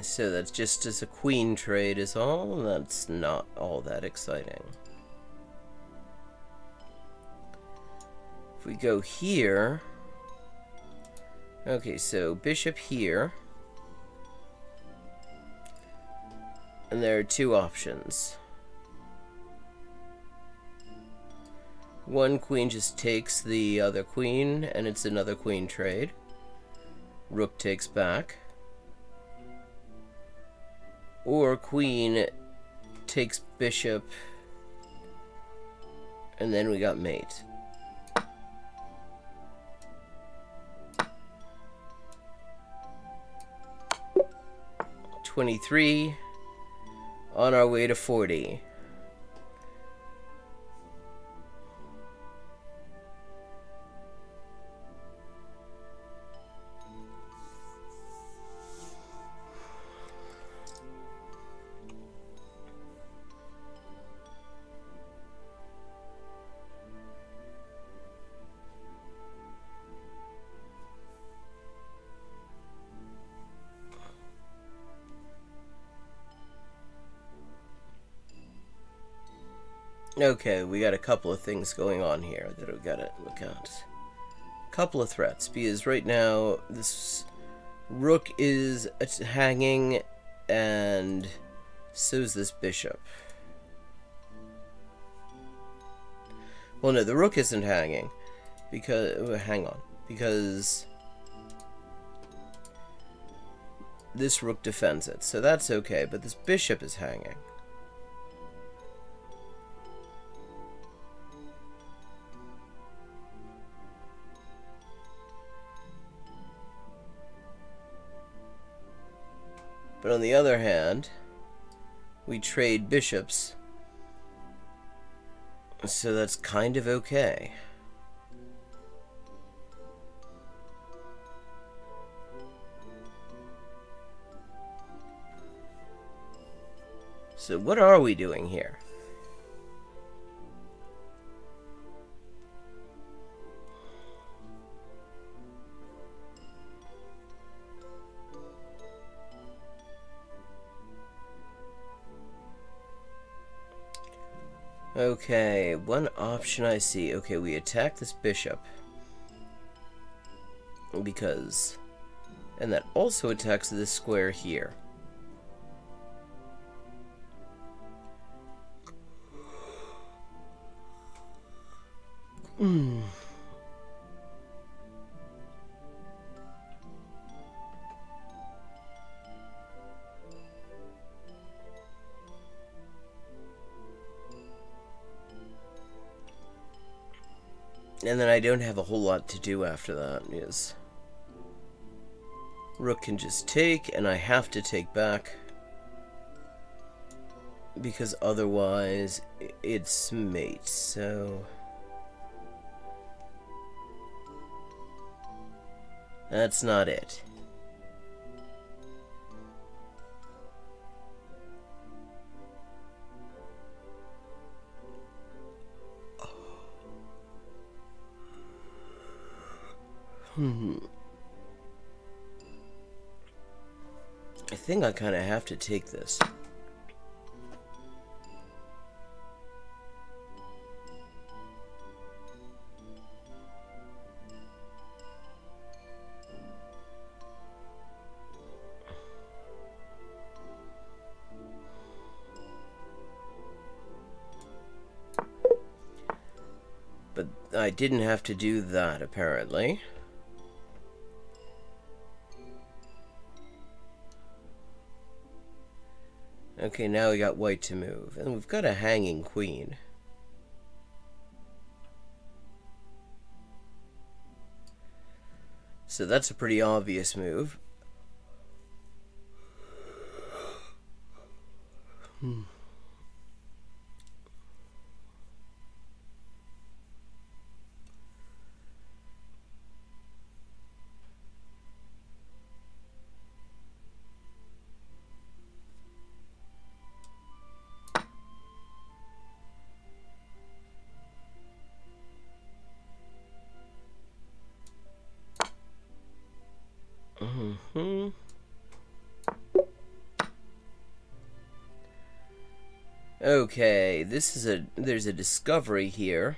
So that's just as a queen trade is all. That's not all that exciting. If we go here, okay, so bishop here, and there are two options. One queen just takes the other queen, and it's another queen trade. Rook takes back. Or queen takes bishop, and then we got mate. $23, on our way to 40. Okay, we got a couple of things going on here that we've got to look at. Couple of threats, because right now this rook is hanging, and so's this bishop. Well, no, the rook isn't hanging, because hang on, because this rook defends it, so that's okay. But this bishop is hanging. But on the other hand, we trade bishops, so that's kind of okay. So what are we doing here? Okay, one option I see. Okay, we attack this bishop. Because... and that also attacks this square here. And then I don't have a whole lot to do after that, because rook can just take, and I have to take back, because otherwise it's mate, so... That's not it. I think I kind of have to take this. But I didn't have to do that, apparently. Okay, now we got white to move. And we've got a hanging queen. So that's a pretty obvious move. Okay, there's a discovery here.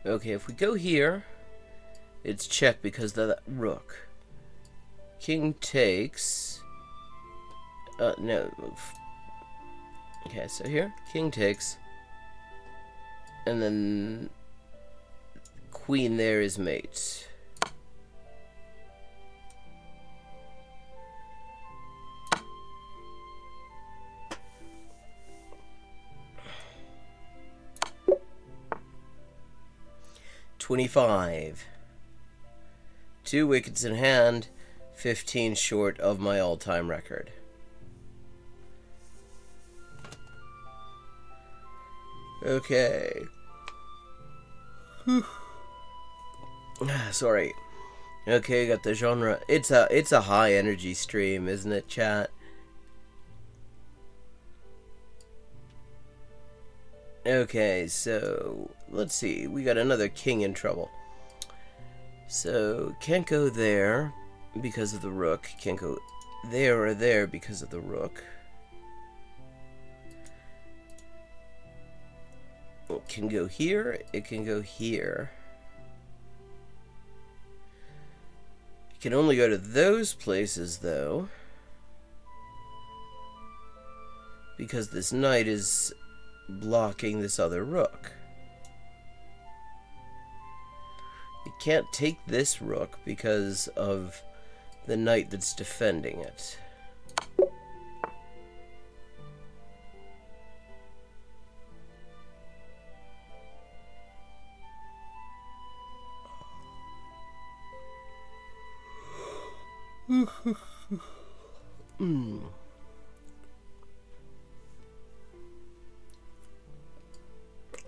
Okay, if we go here, it's checked because of that rook. King takes. No. Okay, so here, king takes. And then queen there is mate. $25. 2 wickets in hand, 15 short of my all-time record. Okay. Sorry. Okay, got the genre. It's a high energy stream, isn't it, chat? Okay, so let's see. We got another king in trouble. So can't go there because of the rook. Can't go there or there because of the rook. It can go here. It can go here. It can only go to those places, though, because this knight is blocking this other rook. It can't take this rook because of the knight that's defending it.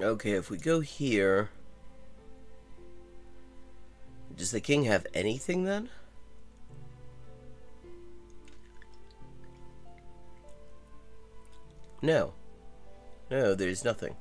Okay, if we go here, does the king have anything then? No. No, there's nothing.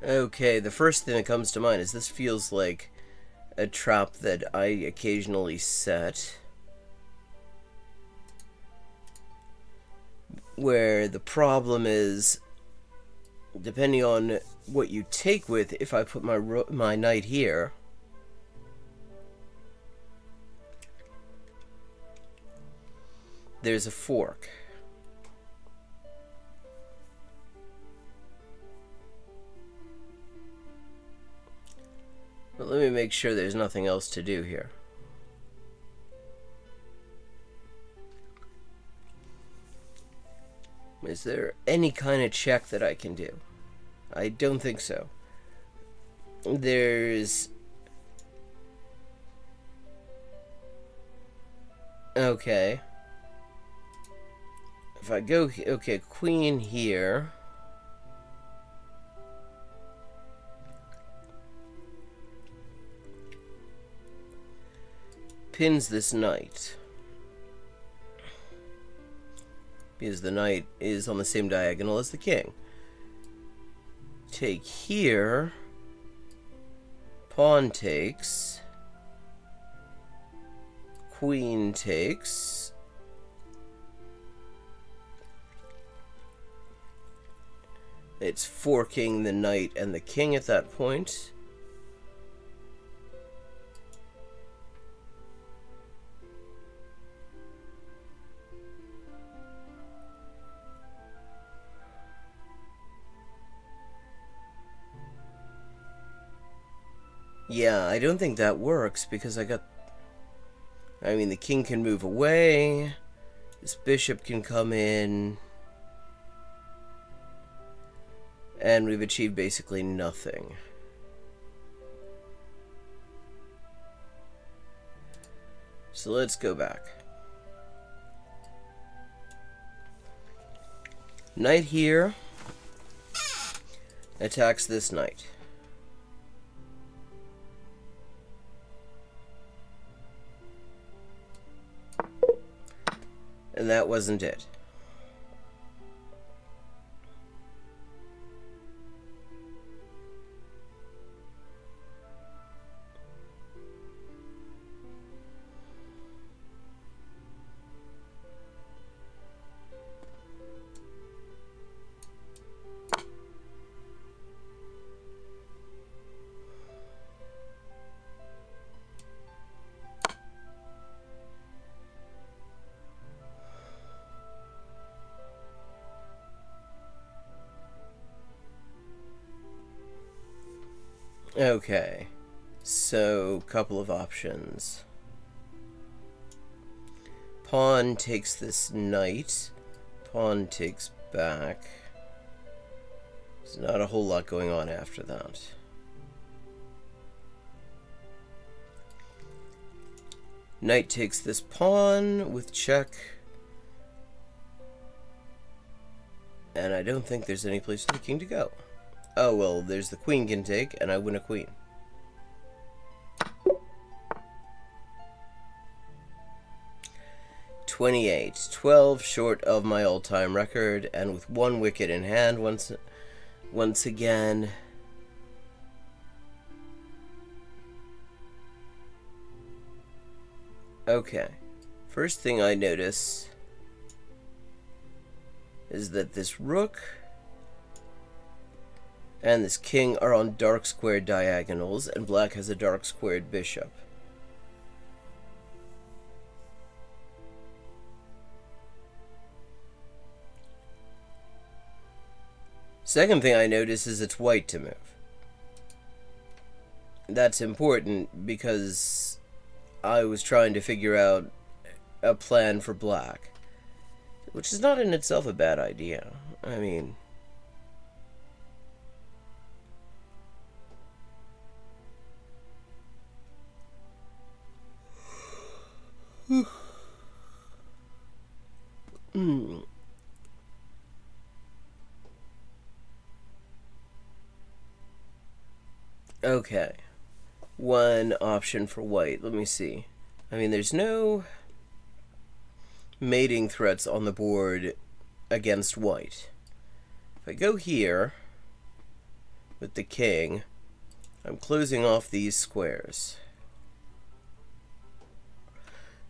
Okay, the first thing that comes to mind is this feels like a trap that I occasionally set, where the problem is, depending on what you take with, if I put my knight here, there's a fork. But let me make sure there's nothing else to do here. Is there any kind of check that I can do? I don't think so. There's... Okay. If I go... Okay, queen here. Pins this knight. Because the knight is on the same diagonal as the king. Take here. Pawn takes. Queen takes. It's forking the knight and the king at that point. Yeah, I don't think that works because I mean, the king can move away. This bishop can come in. And we've achieved basically nothing. So let's go back. Knight here attacks this knight. And that wasn't it. Okay, so couple of options. Pawn takes this knight. Pawn takes back. There's not a whole lot going on after that. Knight takes this pawn with check. And I don't think there's any place for the king to go. Oh, well, there's the queen can take, and I win a queen. .28, 12 short of my all-time record, and with one wicket in hand once again. Okay, first thing I notice is that this rook and this king are on dark squared diagonals, and black has a dark squared bishop. Second thing I notice is it's white to move. That's important because I was trying to figure out a plan for black, which is not in itself a bad idea. I mean... Okay. One option for white. Let me see. I mean, there's no mating threats on the board against white. If I go here with the king, I'm closing off these squares.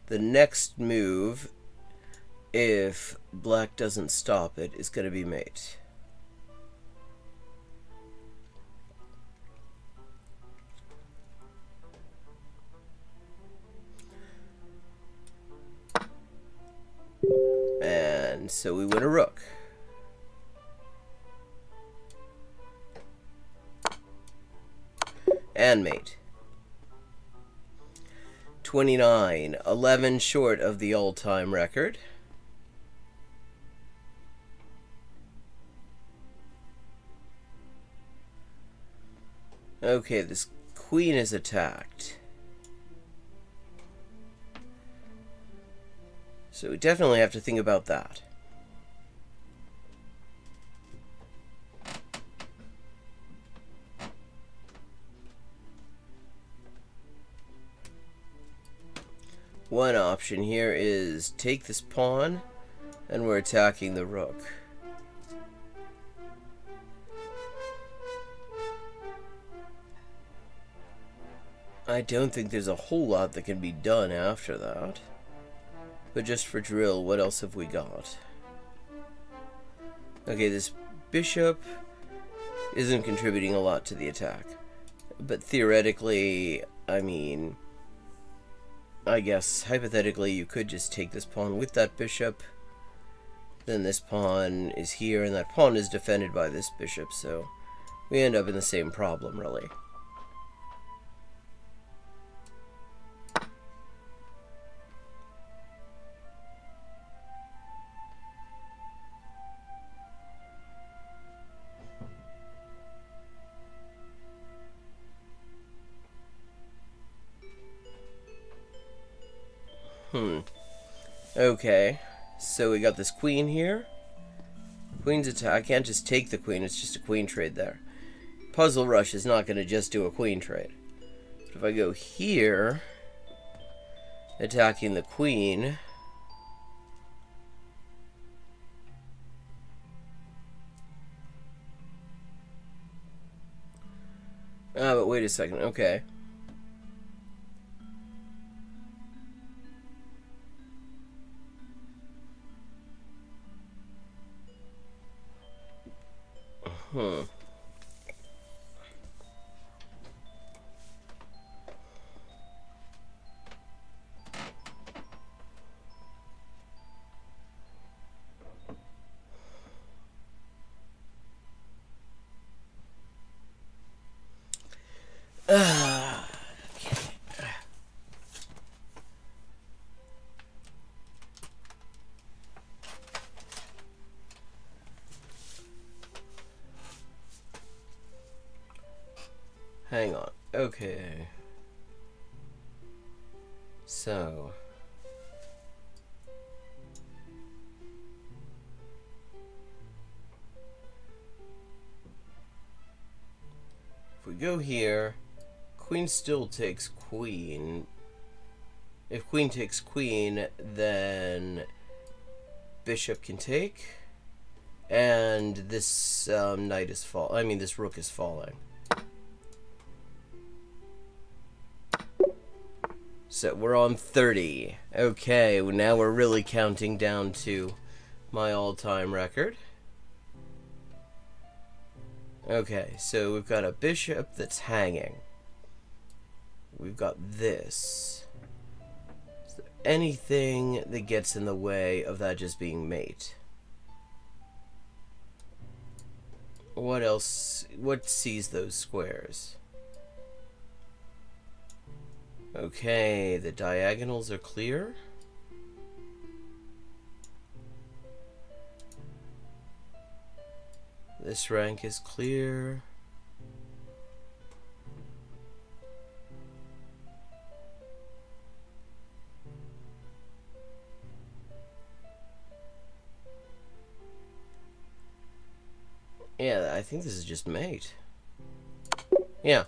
The next move, if black doesn't stop it, is going to be mate. And so we win a rook. And mate. 29, 11 short of the all-time record. Okay, this queen is attacked. So we definitely have to think about that. One option here is take this pawn, and we're attacking the rook. I don't think there's a whole lot that can be done after that. But just for drill, what else have we got? Okay, this bishop isn't contributing a lot to the attack. But theoretically, I mean, I guess hypothetically you could just take this pawn with that bishop. Then this pawn is here, and that pawn is defended by this bishop, so we end up in the same problem, really. Okay, so we got this queen here. Queen's attack. I can't just take the queen, it's just a queen trade there. Puzzle Rush is not going to just do a queen trade. But if I go here, attacking the queen, but wait a second, okay. Hang on. Okay. So. If we go here, queen still takes queen. If queen takes queen, then bishop can take. And this knight is this rook is falling. So we're on 30. Okay, well now we're really counting down to my all-time record. Okay, so we've got a bishop that's hanging. We've got this. Is there anything that gets in the way of that just being mate? What else? What sees those squares? Okay, the diagonals are clear. This rank is clear. Yeah, I think this is just mate. Yeah.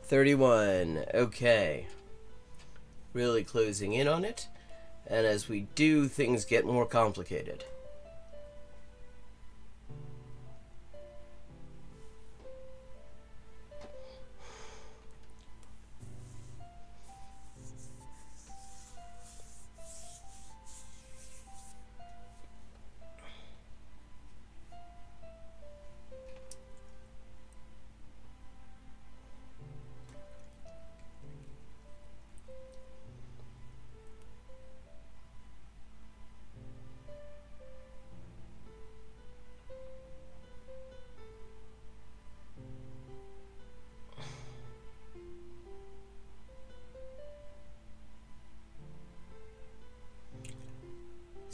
31. Okay. Really closing in on it. And as we do, things get more complicated.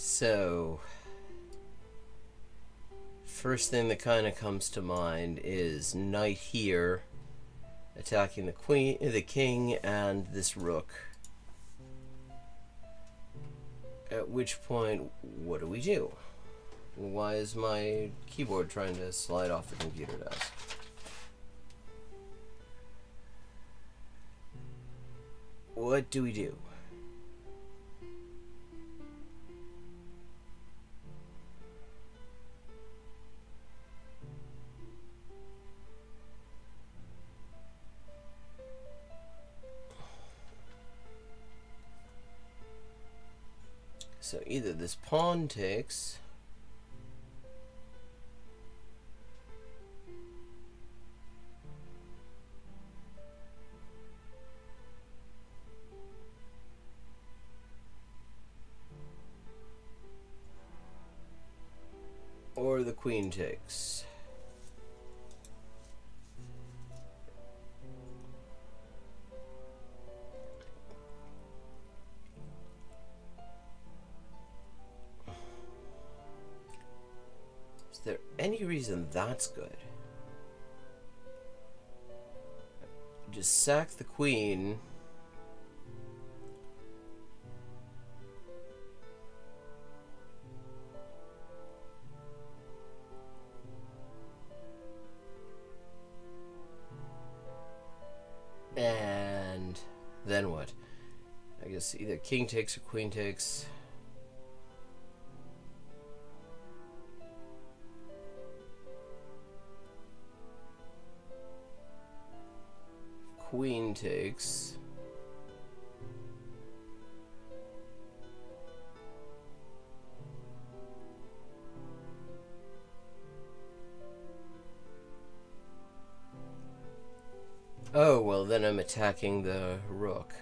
So, first thing that kind of comes to mind is knight here, attacking the queen, the king, and this rook. At which point, what do we do? Why is my keyboard trying to slide off the computer desk? What do we do? So either this pawn takes, or the queen takes. Is there any reason that's good? Just sack the queen. And then what? I guess either king takes or queen takes. Queen takes. Oh, well, then I'm attacking the rook.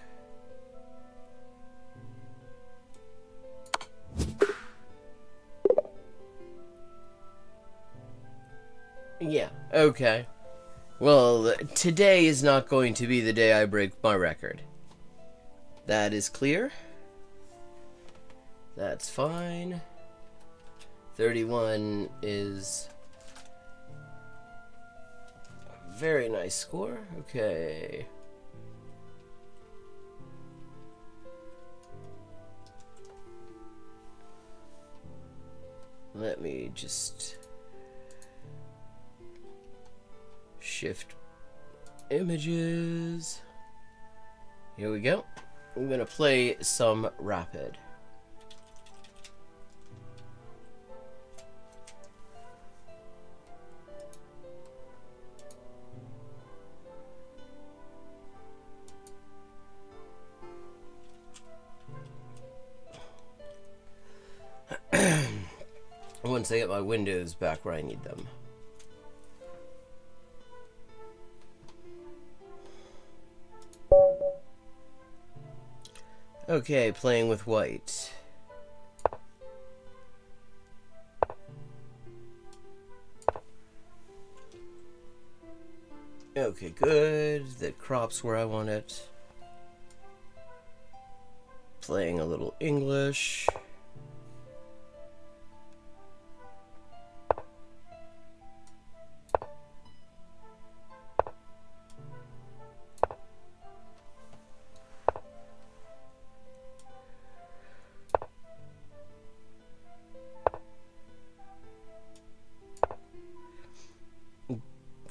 Yeah, okay. Well, today is not going to be the day I break my record. That is clear. That's fine. 31 is a very nice score. Okay. Let me just shift images. Here we go. I'm gonna play some Rapid. Once I get my windows back where I need them. Okay, playing with white. Okay, good. That crops where I want it. Playing a little English.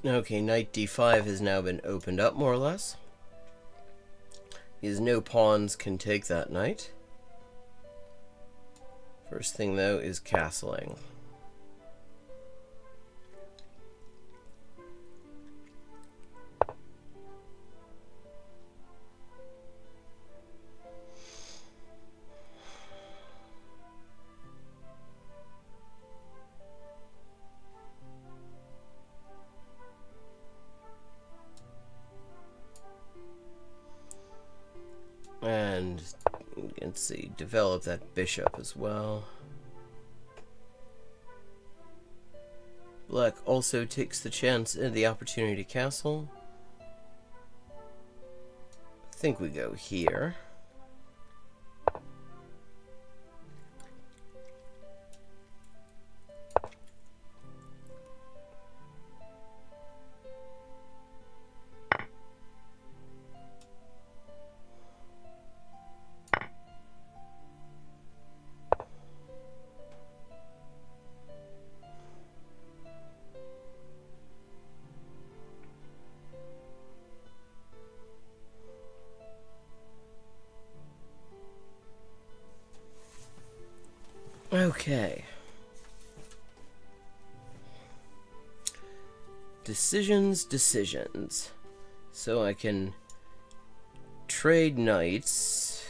Okay, knight d5 has now been opened up, more or less. Because no pawns can take that knight. First thing, though, is castling. And let's see, develop that bishop as well. Black also takes the chance and the opportunity to castle. I think we go here. Okay. Decisions. So I can trade knights,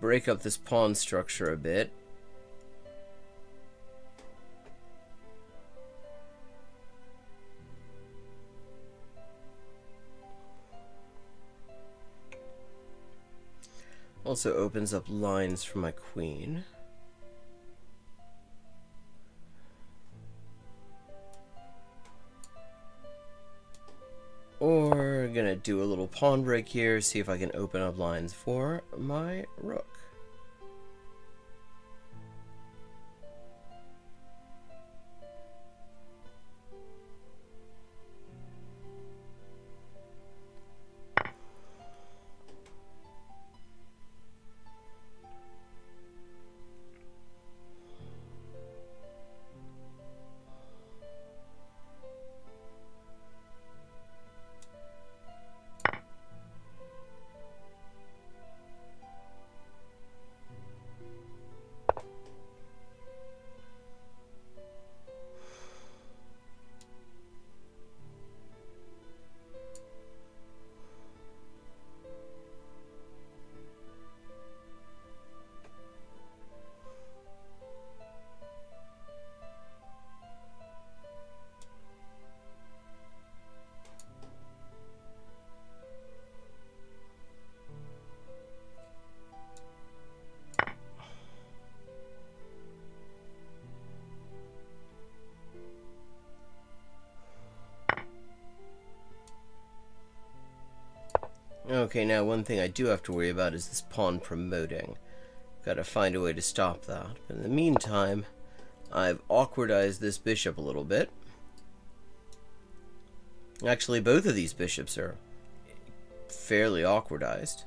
break up this pawn structure a bit. Also opens up lines for my queen. Or gonna do a little pawn break here, see if I can open up lines for my rook. Okay, now one thing I do have to worry about is this pawn promoting. Gotta find a way to stop that. But in the meantime, I've awkwardized this bishop a little bit. Actually, both of these bishops are fairly awkwardized.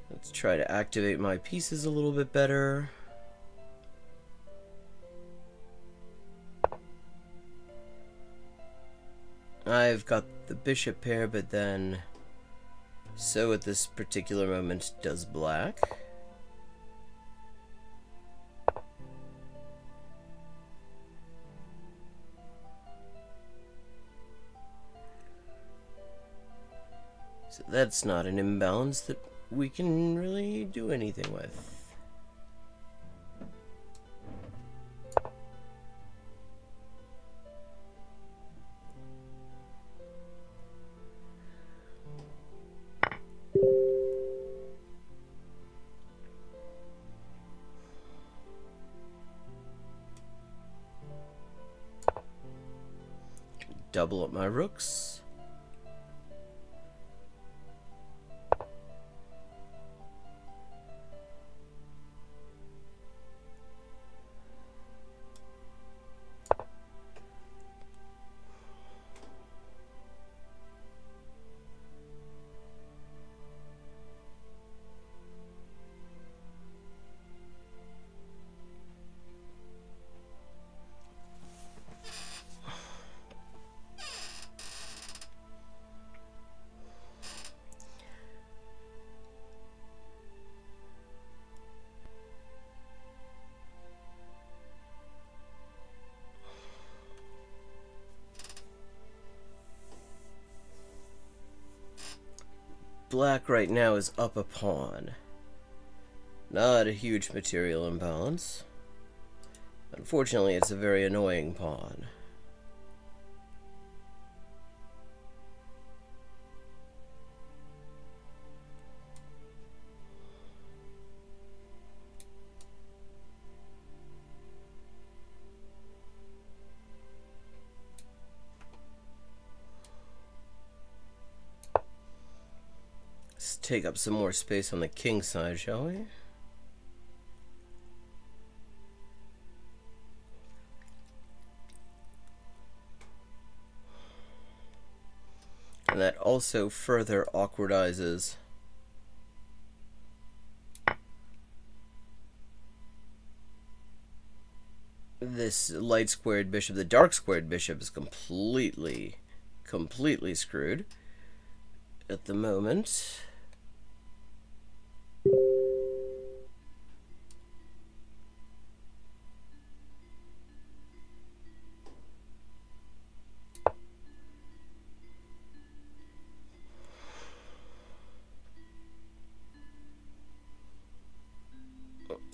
Let's try to activate my pieces a little bit better. I've got the bishop pair, but then so at this particular moment does black. So that's not an imbalance that we can really do anything with. Double up my rooks. Black right now is up a pawn. Not a huge material imbalance. Unfortunately, it's a very annoying pawn. Let's take up some more space on the king side, shall we? And that also further awkwardizes this light squared bishop. The dark squared bishop is completely screwed at the moment.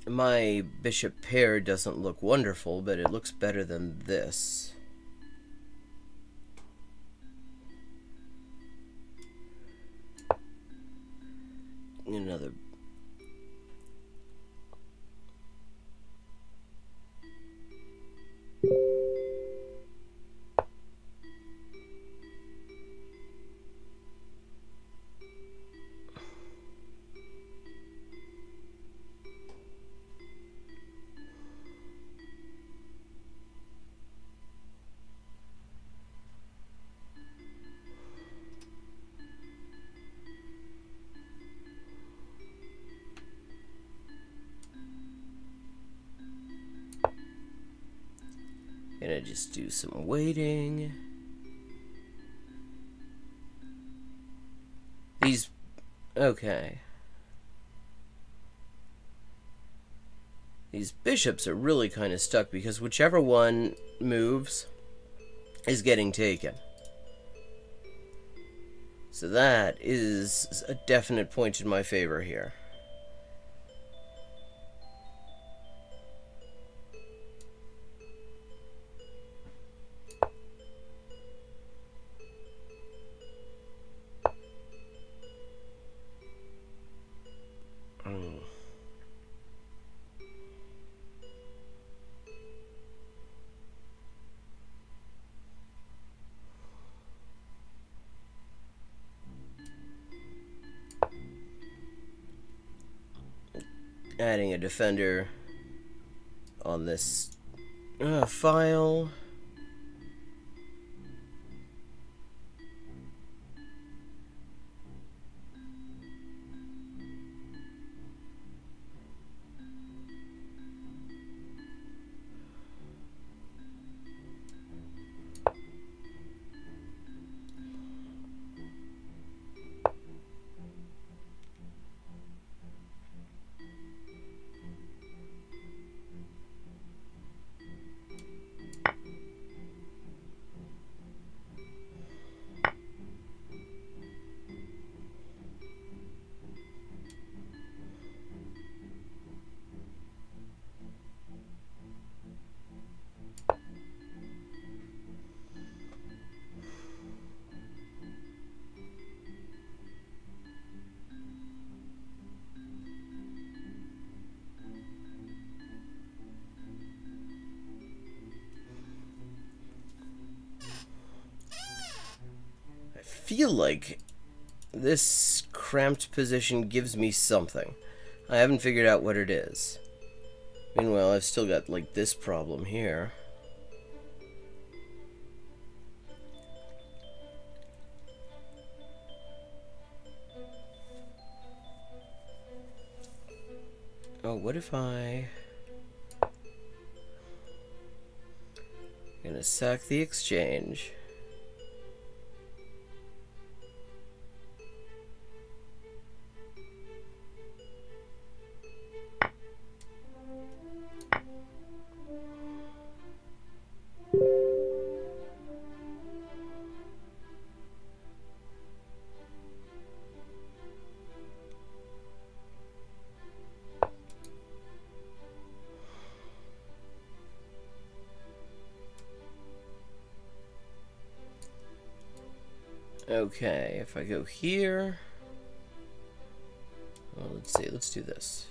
My bishop pair doesn't look wonderful, but it looks better than this. Another. Gonna just do some waiting. These. Okay. These bishops are really kind of stuck because whichever one moves is getting taken. So that is a definite point in my favor here. Adding a defender on this file. I feel like this cramped position gives me something. I haven't figured out what it is. Meanwhile, I've still got, like, this problem here. Oh, what if I... gonna sack the exchange. Okay, if I go here, well, let's see, let's do this.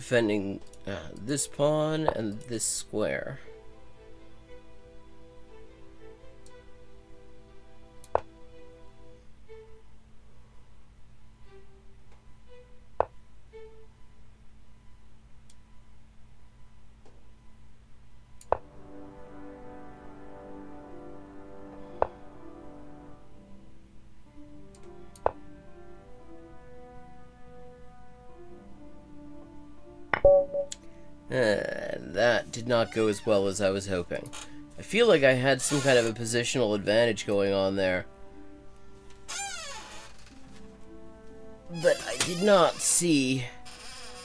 defending this pawn and this square. That did not go as well as I was hoping. I feel like I had some kind of a positional advantage going on there. But I did not see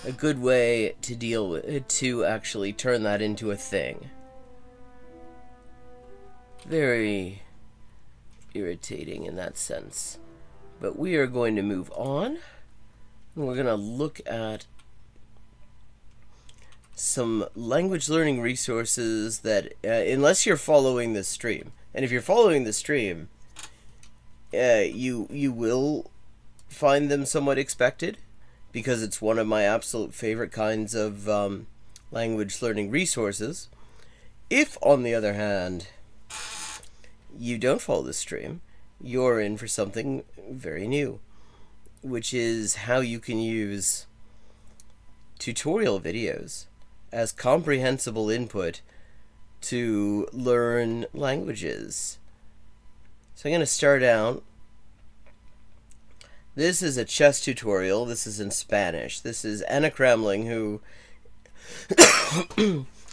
a good way to deal with it, to actually turn that into a thing. Very irritating in that sense. But we are going to move on. And we're going to look at some language learning resources that, unless you're following this stream, and if you're following the stream, you will find them somewhat expected, because it's one of my absolute favorite kinds of language learning resources. If, on the other hand, you don't follow the stream, you're in for something very new, which is how you can use tutorial videos as comprehensible input to learn languages. So I'm going to start out. This is a chess tutorial. This is in Spanish. This is Anna Kramling, who,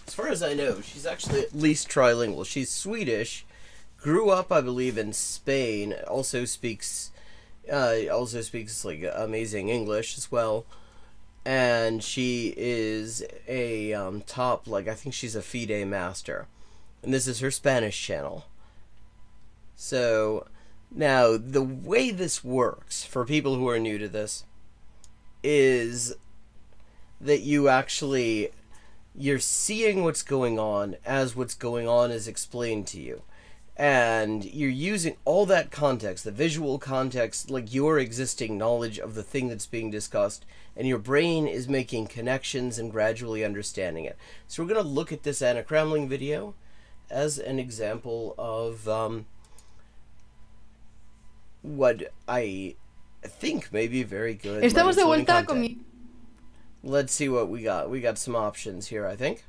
as far as I know, she's actually at least trilingual. She's Swedish, grew up, I believe, in Spain, also speaks like amazing English as well. And she is a top, like, I think she's a FIDE master. And this is her Spanish channel. So, now, the way this works, for people who are new to this, is that you're seeing what's going on as what's going on is explained to you. And you're using all that context, the visual context, like your existing knowledge of the thing that's being discussed, and your brain is making connections and gradually understanding it. So we're going to look at this Anna Kramling video as an example of what I think may be very good.
Estamos de vuelta con mi...
Let's see what we got. We got some options here, I think.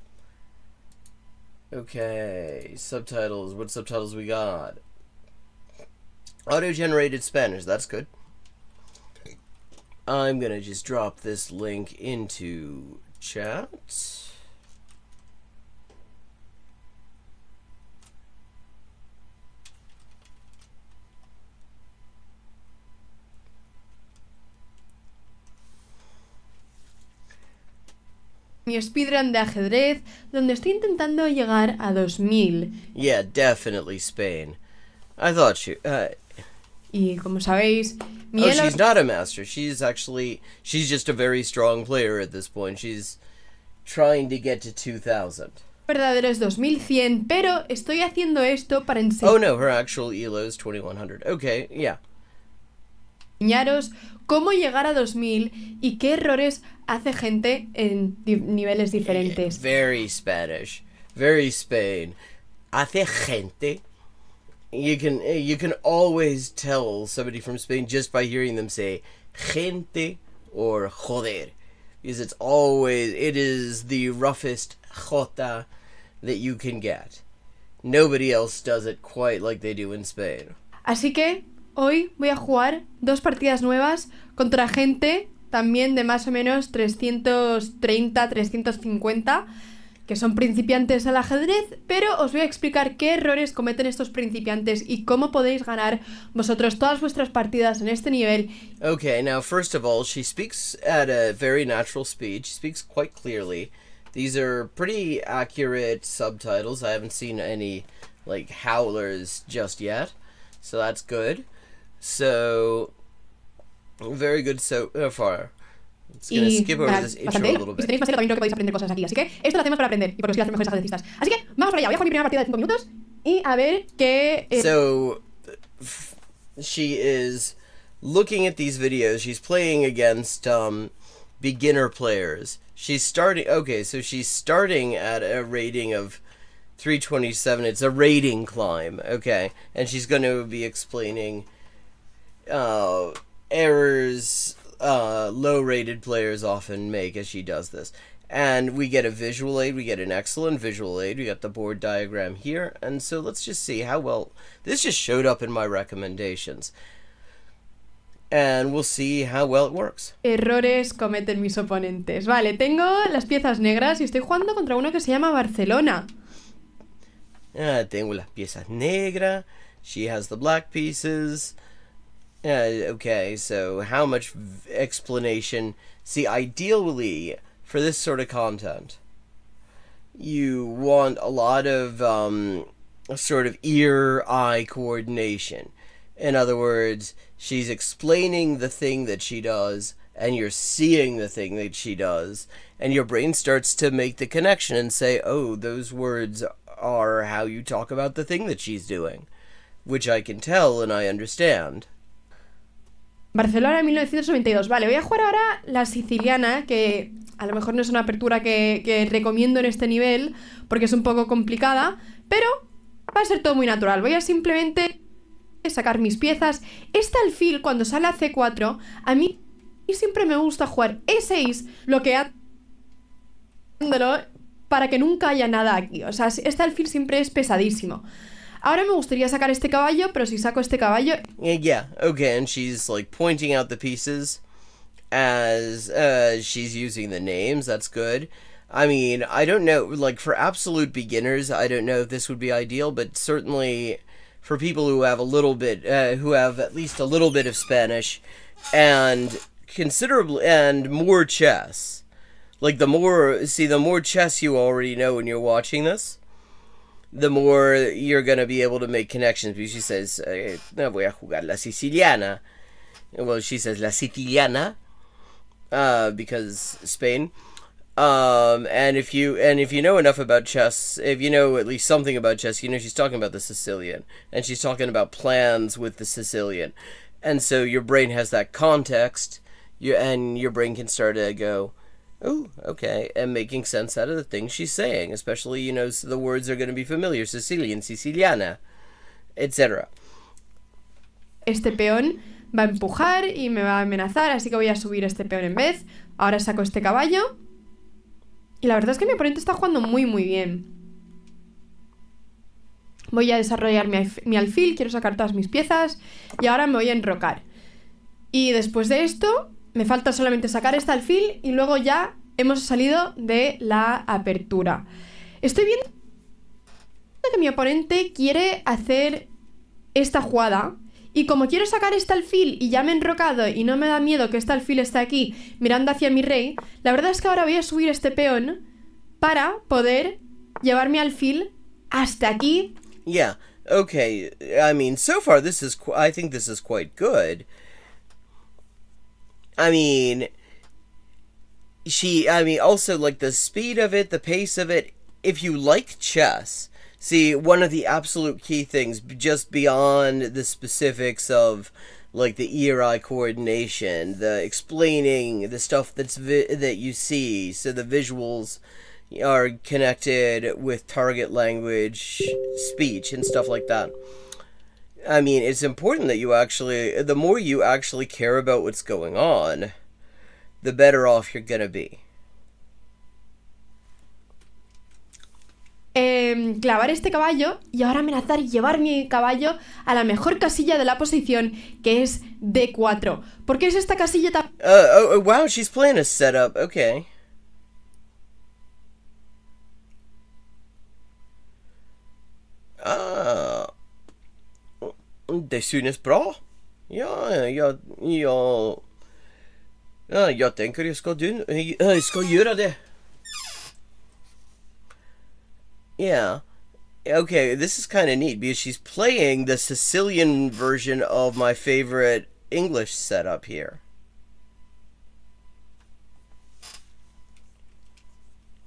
Okay, subtitles. What subtitles we got? Auto-generated Spanish. That's good. I'm gonna just drop this link into chat.
Mi speedrun de ajedrez, donde estoy intentando llegar a 2000.
Yeah, definitely Spain. I thought she...
Y como sabéis, mi
oh, she's not a master. She's just a very strong player at this point. She's trying to get to 2000.
verdadero es 2100, pero estoy haciendo esto para enseñar...
Oh no, her actual ELO is 2100. Okay, yeah.
Enseñaros cómo llegar a 2000 y qué errores hace gente en niveles diferentes.
Very Spanish, very Spain. Hace gente. You can always tell somebody from Spain just by hearing them say gente or joder, because it is the roughest jota that you can get. Nobody else does it quite like they do in Spain.
Así que hoy voy a jugar 2 partidas nuevas contra gente también de más o menos 330, 350, que son principiantes al ajedrez, pero os voy a explicar qué errores cometen estos principiantes y cómo podéis ganar vosotros todas vuestras partidas en este nivel.
Okay, now first of all, she speaks at a very natural speed. She speaks quite clearly. These are pretty accurate subtitles. I haven't seen any like howlers just yet, so that's good. So, very good so far. It's gonna skip over this intro a little bit.
Y si tenéis más también creo que podéis aprender cosas aquí. Así que esto lo hacemos para aprender y porque sois los mejores ajedrecistas. Así que vamos para allá. Voy a jugar mi primera partida de 5 minutos y a ver qué...
So, she is looking at these videos. She's playing against beginner players. She's starting. Okay, so she's starting at a rating of 327. It's a rating climb. Okay, and she's going to be explaining errors low-rated players often make as she does this. And we get a visual aid. We get an excellent visual aid. We got the board diagram here. And so let's just see how well... This just showed up in my recommendations. And we'll see how well it works.
Errores cometen mis oponentes. Vale, tengo las piezas negras y estoy jugando contra uno que se llama Barcelona.
Tengo las piezas negras. She has the black pieces. Okay, so how much explanation? See, ideally, for this sort of content, you want a lot of sort of ear-eye coordination. In other words, she's explaining the thing that she does, and you're seeing the thing that she does, and your brain starts to make the connection and say, oh, those words are how you talk about the thing that she's doing, which I can tell and I understand.
Barcelona 1992. Vale, voy a jugar ahora la siciliana, que a lo mejor no es una apertura que recomiendo en este nivel, porque es un poco complicada, pero va a ser todo muy natural. Voy a simplemente sacar mis piezas. Este alfil, cuando sale a C4, a mí siempre me gusta jugar E6, bloqueándolo para que nunca haya nada aquí. O sea, este alfil siempre es pesadísimo. Ahora me gustaría sacar este caballo, pero si saco este caballo...
Yeah, okay, and she's like pointing out the pieces as she's using the names. That's good. I mean, I don't know, like for absolute beginners, I don't know if this would be ideal, but certainly for people who have a little bit, who have at least a little bit of Spanish and considerably, and more chess. Like the more chess you already know when you're watching this, the more you're going to be able to make connections. Because she says, no voy a jugar la siciliana. Well, she says la siciliana, because Spain. And if you know enough about chess, if you know at least something about chess, you know she's talking about the Sicilian. And she's talking about plans with the Sicilian. And so your brain has that context, and your brain can start to go, oh, okay, and making sense out of the things she's saying, especially, you know, so the words are going to be familiar, Sicilian, Siciliana, etc.
Este peón va a empujar y me va a amenazar, así que voy a subir este peón en vez. Ahora saco este caballo. Y la verdad es que mi oponente está jugando muy muy bien. Voy a desarrollar mi alfil, quiero sacar todas mis piezas y ahora me voy a enrocar. Y después de esto... Me falta solamente sacar este alfil y luego ya hemos salido de la apertura. Estoy viendo que mi oponente quiere hacer esta jugada. Y como quiero sacar este alfil y ya me he enrocado y no me da miedo que este alfil esté aquí mirando hacia mi rey, la verdad es que ahora voy a subir este peón para poder llevar mi alfil hasta aquí.
Yeah, okay. I mean, so far I think this is quite good. I mean, also, like, the speed of it, the pace of it, if you like chess, see, one of the absolute key things, just beyond the specifics of, like, the ear-eye coordination, the explaining the stuff that you see, so the visuals are connected with target language, speech, and stuff like that. I mean, it's important that the more you actually care about what's going on, the better off you're gonna be.
Clavar este caballo y ahora amenazar y llevar mi caballo a la mejor casilla de la posición, que es D4. ¿Por qué es esta casilla tan...
Wow, she's playing a setup, okay. Det synes bra. Jag tänker jag ska göra det. Yeah. Okay, this is kind of neat because she's playing the Sicilian version of my favorite English setup here.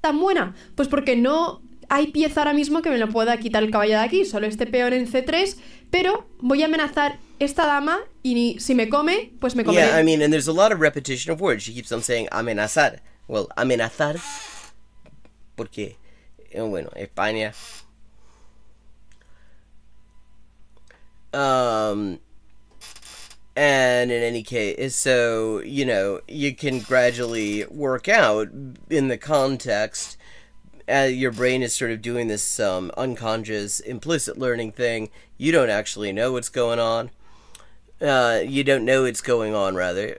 tan buena? Pues porque no hay pieza ahora mismo que me lo pueda quitar el caballo de aquí, solo este peón en C3, pero voy a amenazar esta dama y si me come, pues me comeré.
Yeah, I mean, and there's a lot of repetition of words. She keeps on saying amenazar. Well, amenazar. Porque, bueno, España. And in any case, so, you know, you can gradually work out in the context. Your brain is sort of doing this unconscious, implicit learning thing. You don't actually know what's going on. You don't know it's going on, rather.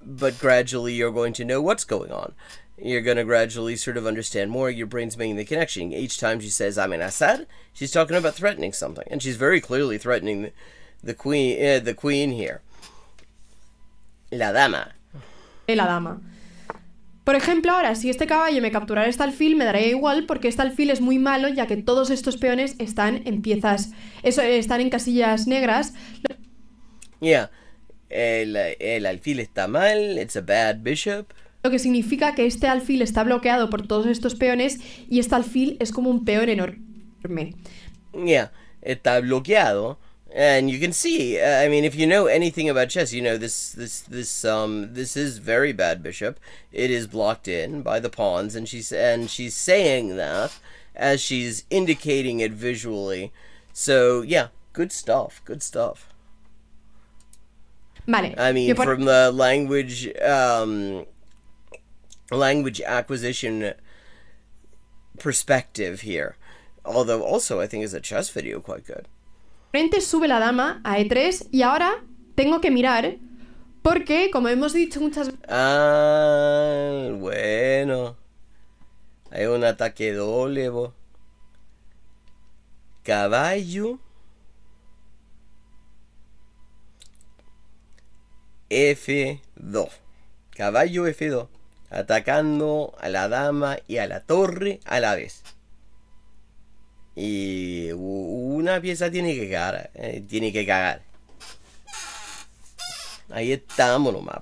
But gradually you're going to know what's going on. You're going to gradually sort of understand more. Your brain's making the connection. Each time she says amenazar, she's talking about threatening something. And she's very clearly threatening the queen here. La dama.
La dama. Por ejemplo, ahora, si este caballo me capturara este alfil, me daría igual porque este alfil es muy malo, ya que todos estos peones están en piezas... están en casillas negras.
Yeah. El alfil está mal, it's a bad bishop.
Lo que significa que este alfil está bloqueado por todos estos peones y este alfil es como un peón enorme.
Yeah, está bloqueado. And you can see, I mean, if you know anything about chess, you know this is very bad bishop. It is blocked in by the pawns, and she's saying that as she's indicating it visually. So yeah, good stuff.
Vale.
I mean, from the language acquisition perspective here. Although also I think is a chess video quite good.
Sube la dama a E3 y ahora tengo que mirar porque, como hemos dicho muchas veces...
Ah, bueno. Hay un ataque doble, bo. Caballo F2. Caballo F2. Atacando a la dama y a la torre a la vez. Y una pieza tiene que cagar. Ahí estamos nomás.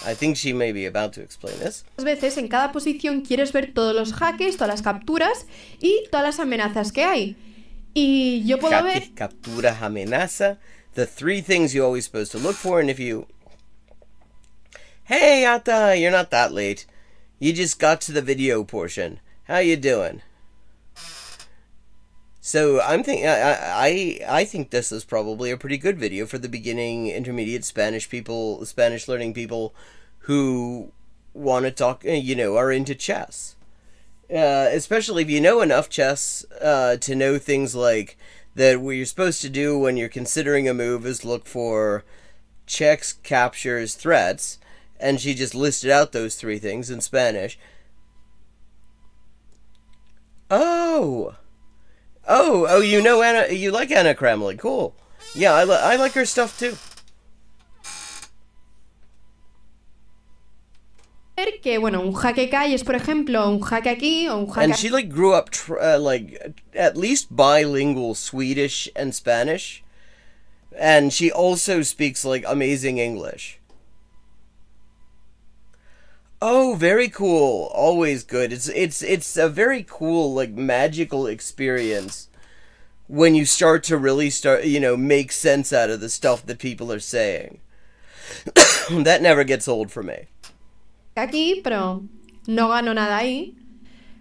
I think she may be about to explain this.
Veces en cada posición quieres ver todos los jaques, todas las capturas y todas las amenazas que hay. Y yo puedo
Jaques, capturas, amenaza. The three things you're always supposed to look for. And if you... Hey, Ata, you're not that late. You just got to the video portion. How you doing? So I think this is probably a pretty good video for the beginning, intermediate Spanish learning people who want to talk, are into chess. Especially if you know enough chess to know things like that what you're supposed to do when you're considering a move is look for checks, captures, threats, and she just listed out those three things in Spanish. Oh, you know Anna, you like Anna Kramlich, cool. Yeah, I like her stuff too.
Que bueno, un jaque cae es por ejemplo un jaque aquí o un jaque.
And she grew up at least bilingual Swedish and Spanish, and she also speaks amazing English. Oh, very cool. Always good. It's a very cool magical experience when you start to really make sense out of the stuff that people are saying. That never gets old for me.
Aquí, pero no gano nada ahí.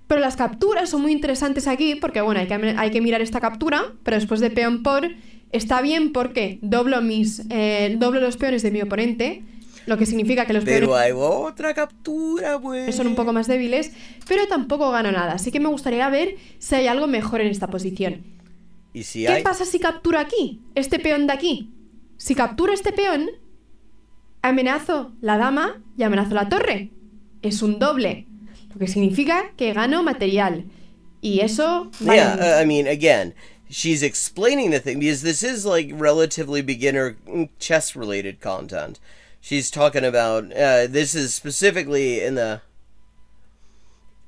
Pero las capturas son muy interesantes aquí porque bueno, hay que mirar esta captura, pero después de peón por está bien porque doblo los peones de mi oponente. Lo que significa que los peones...
Pero hay otra captura, pues.
Son un poco más débiles, pero tampoco gano nada. Así que me gustaría ver si hay algo mejor en esta posición.
¿Y si
¿Qué pasa si capturo aquí? Este peón de aquí. Si capturo este peón, amenazo la dama y amenazo la torre. Es un doble. Lo que significa que gano material. Y eso...
Yeah, I mean, again... She's explaining the thing, because this is relatively beginner chess-related content. She's talking about, this is specifically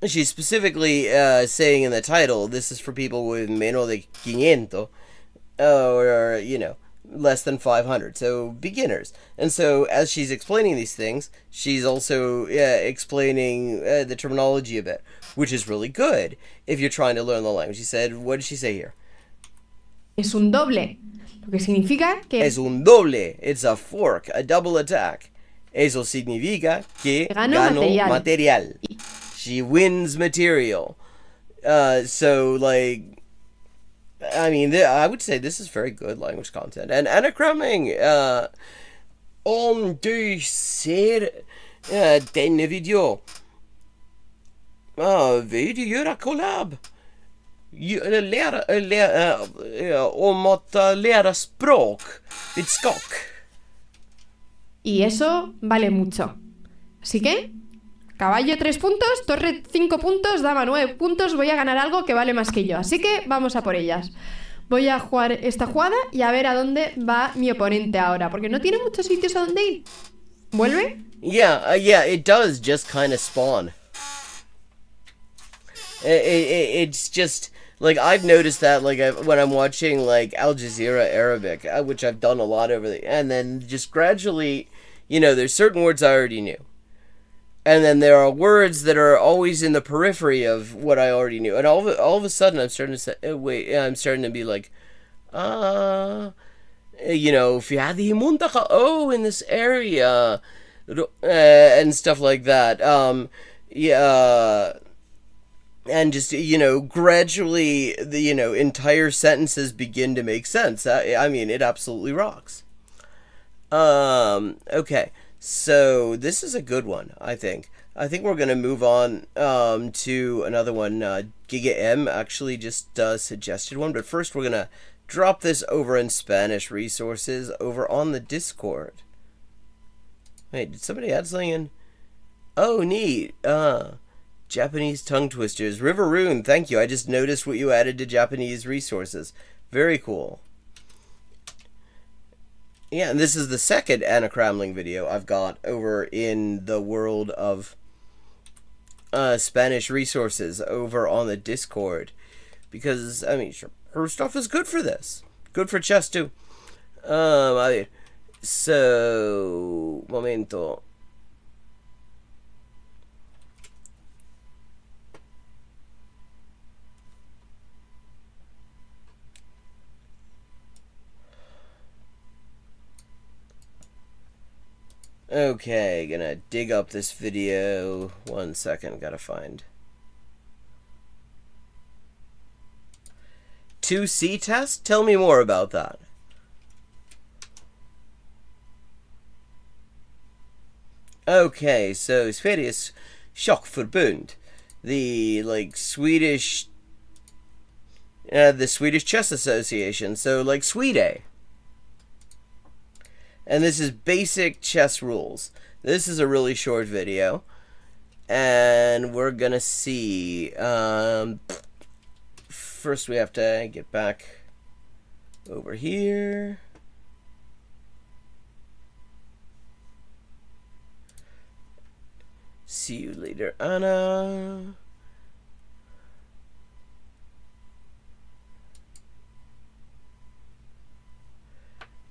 she's specifically saying in the title, this is for people with menos de 500, or, less than 500, so beginners. And so, as she's explaining these things, she's also explaining the terminology a bit, which is really good if you're trying to learn the language. She said, what did she say here?
Es un doble. Lo que significa que...
Es un doble. It's a fork, a double attack. Eso significa que
Gano
gano
material.
material. She wins material. So, like, I mean, I would say this is very good language content. And anacramming, om du ser denne video, vill du göra collab? Om att lära språk vid skak.
Y eso vale mucho. Así que, caballo 3 puntos, torre 5 puntos, dama 9 puntos, voy a ganar algo que vale más que yo. Así que vamos a por ellas. Voy a jugar esta jugada y a ver a dónde va mi oponente ahora, porque no tiene muchos sitios a donde ir. ¿Vuelve?
Yeah, it does just kind of spawn. It's just, like, I've noticed that, like, when I'm watching, like, Al Jazeera Arabic, which I've done a lot and then just gradually, you know, there's certain words I already knew. And then there are words that are always in the periphery of what I already knew. And all of a sudden, I'm starting to say, I'm starting to be like, you know, في هذه منطقة, oh, in this area, and stuff like that. Yeah, and just, you know, gradually, the, you know, entire sentences begin to make sense. I mean, it absolutely rocks. Okay. So this is a good one, I think. I think we're going to move on to another one. Giga M actually just suggested one. But first we're going to drop this over in Spanish resources over on the Discord. Wait, did somebody add something in? Oh, neat. Japanese tongue twisters. River Rune, thank you. I just noticed what you added to Japanese resources. Very cool. Yeah, and this is the second anacramling video I've got over in the world of Spanish resources over on the Discord. Because, I mean, her stuff is good for this. Good for chess, too. So, momento. Okay, gonna dig up this video. 1 second, gotta find. 2C test? Tell me more about that. Okay, so Sveriges Schackförbund, the, like, Swedish, the Swedish Chess Association, so, like, Swede. And this is basic chess rules. This is a really short video. And we're gonna see, first we have to get back over here. See you later, Anna.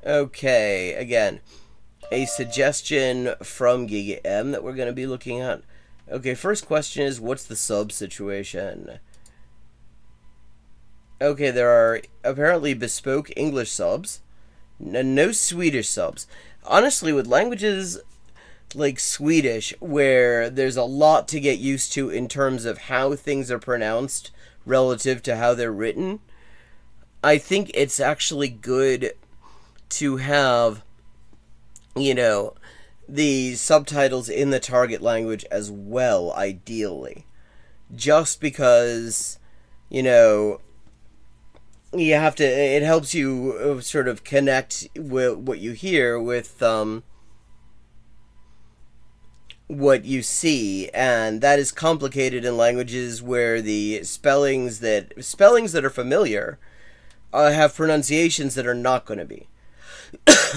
Okay, again, a suggestion from Giga M that we're going to be looking at. Okay, first question is, what's the sub situation? Okay, there are apparently bespoke English subs, no Swedish subs. Honestly, with languages like Swedish, where there's a lot to get used to in terms of how things are pronounced relative to how they're written, I think it's actually good to have, you know, the subtitles in the target language as well, ideally. Just because, you know, you have to, it helps you sort of connect with what you hear with what you see, and that is complicated in languages where the spellings that are familiar have pronunciations that are not going to be.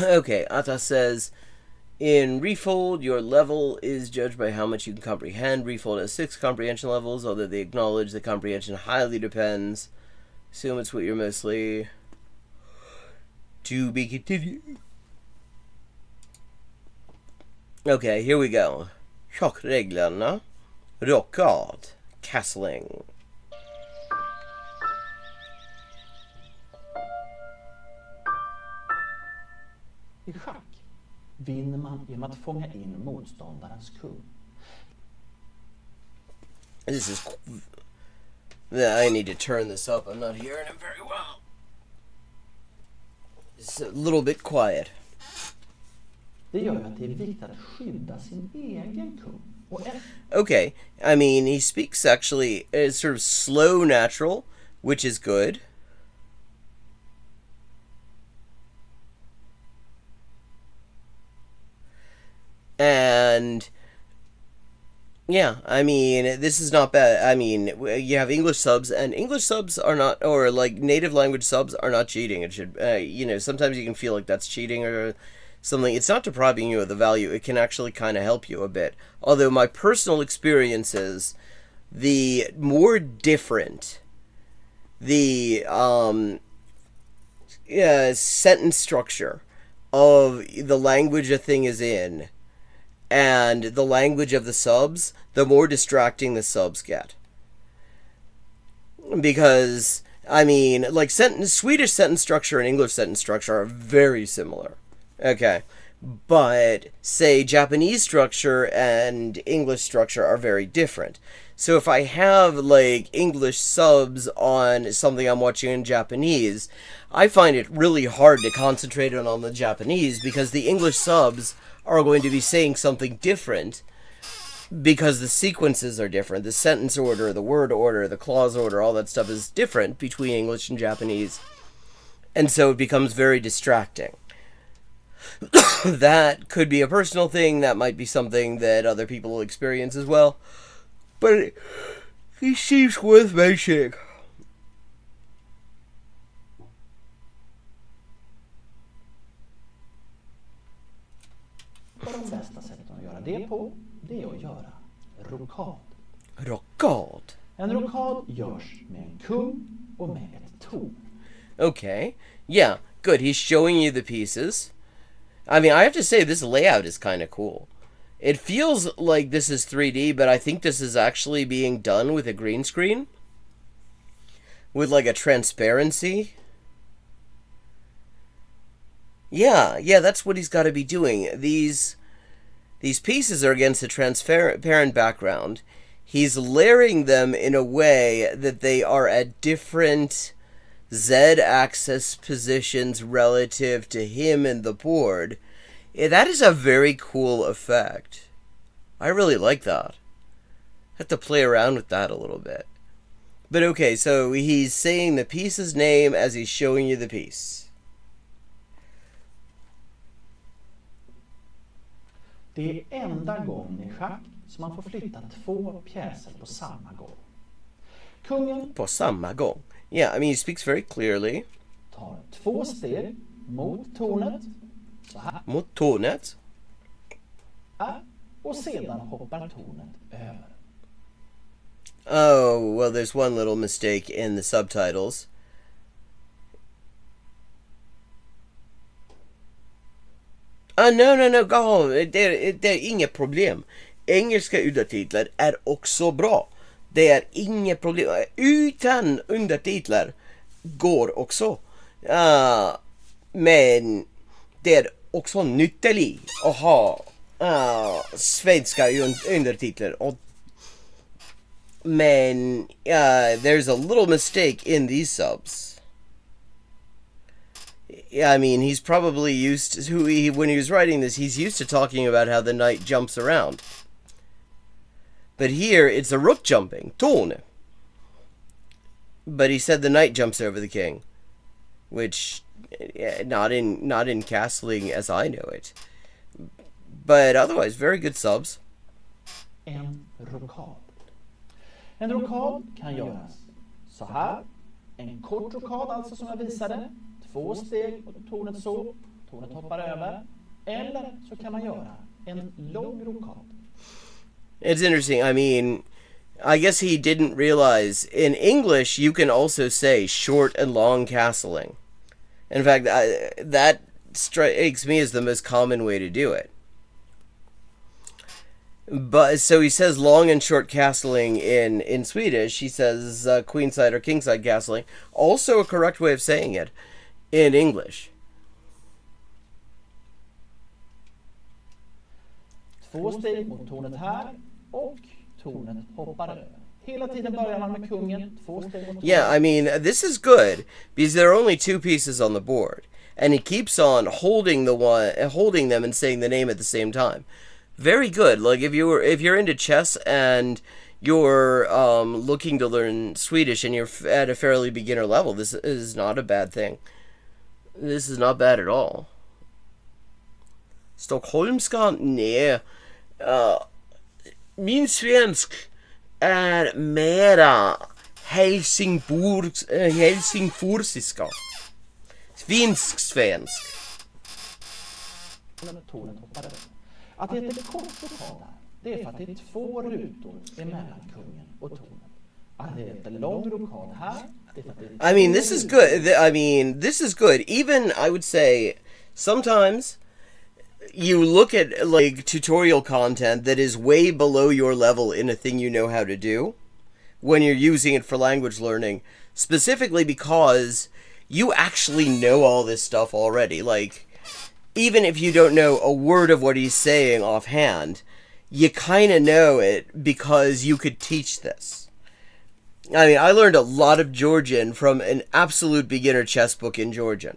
Okay, Ata says, in Refold, your level is judged by how much you can comprehend. Refold has 6 comprehension levels, although they acknowledge that comprehension highly depends. Assume it's what you're mostly... To be continued. Okay, here we go. Chockreglerna. Rockard. Castling.
I schack vinner man genom att fånga in motståndarens kung.
This is... I need to turn this up. I'm not hearing it very well. It's a little bit quiet.
Det gör att det är viktigt att skydda sin egen kung.
Okay, I mean, he speaks actually sort of slow natural, which is good. And yeah, I mean, this is not bad. I mean, you have English subs, and English subs are not, or like native language subs are not cheating. It should, you know, sometimes you can feel like that's cheating or something. It's not depriving you of the value. It can actually kind of help you a bit. Although my personal experience is the more different the sentence structure of the language a thing is in and the language of the subs, the more distracting the subs get. Because, I mean, like Swedish sentence structure and English sentence structure are very similar. Okay. But, say, Japanese structure and English structure are very different. So if I have, like, English subs on something I'm watching in Japanese, I find it really hard to concentrate on the Japanese because the English subs are going to be saying something different because the sequences are different. The sentence order, the word order, the clause order, all that stuff is different between English and Japanese. And so it becomes very distracting. That could be a personal thing. That might be something that other people experience as well. But it seems worth mentioning.
Och de bästa sätten att göra det på, det är att göra rokad.
Rokad?
En rokad görs med en kung och med ett torn.
Okay. Yeah, good. He's showing you the pieces. I mean, I have to say, this layout is kind of cool. It feels like this is 3D, but I think this is actually being done with a green screen. With, like, a transparency. Yeah, that's what he's got to be doing. These pieces are against a transparent background. He's layering them in a way that they are at different Z-axis positions relative to him and the board. Yeah, that is a very cool effect. I really like that. Have to play around with that a little bit. But okay, so he's saying the piece's name as he's showing you the piece.
Det är enda gången i schack som man får flytta 2 pjäser på samma gång. Kungen
på samma gång. Yeah, I mean, he speaks very clearly.
Tar 2 steg mot tornet. Så här.
Mot tornet.
Och sedan hoppar tornet över.
Oh, well, there's one little mistake in the subtitles. No, go. Det är inget problem. Engelska undertitlar är också bra. Det är inget problem. Utan undertitlar går också. Men det är också nyttigt att ha svenska undertitlar. Men there's a little mistake in these subs. I mean, he's probably used to, when he was writing this, he's used to talking about how the knight jumps around. But here, it's a rook jumping, torn. But he said the knight jumps over the king. Which, not in castling as I know it. But otherwise, very good subs.
En rokad. En rokad kan göras så här. En kort rokad alltså som jag visade. 2 steg och tornet så. Tornet hoppar över. Eller så kan man göra en lång rokad.
It's interesting. I mean, I guess he didn't realize in English you can also say short and long castling. In fact, that strikes me as the most common way to do it. But so he says long and short castling in Swedish. He says queenside or kingside castling. Also a correct way of saying it in English.
2 steg mot tornet här och tornet hoppar över. Hela tiden börjar man med kungen, 2 steg mot tornet.
Yeah, I mean, this is good because there are only 2 pieces on the board, and he keeps on holding them and saying the name at the same time. Very good. Like if you're into chess and you're looking to learn Swedish and you're at a fairly beginner level, this is not a bad thing. This is not bad at all. Stockholmska? Nej. Min svensk är mera helsingforsiska. Svensk.
Tornet hoppar över. Att det är ett kort rockad där, det är för att det är 2 rutor emellan kungen och tornet. Att det är ett lång rockad här, det är för att det är
I mean, this is good. This is good. Even, I would say, sometimes you look at like tutorial content that is way below your level in a thing you know how to do when you're using it for language learning, specifically because you actually know all this stuff already. Like, even if you don't know a word of what he's saying offhand, you kind of know it because you could teach this. I mean, I learned a lot of Georgian from an absolute beginner chess book in Georgian.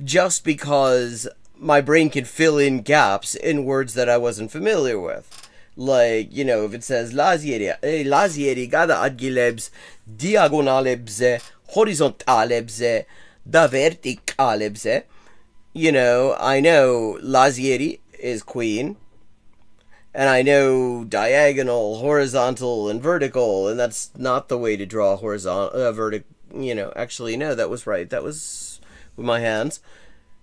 Just because my brain can fill in gaps in words that I wasn't familiar with. Like, you know, if it says lazieri gada adgilebs diagonalebse horizontalebse da verticalebse. You know, I know lazieri is queen, and I know diagonal, horizontal, and vertical, and that's not the way to draw horizontal, actually, no, that was right. That was with my hands.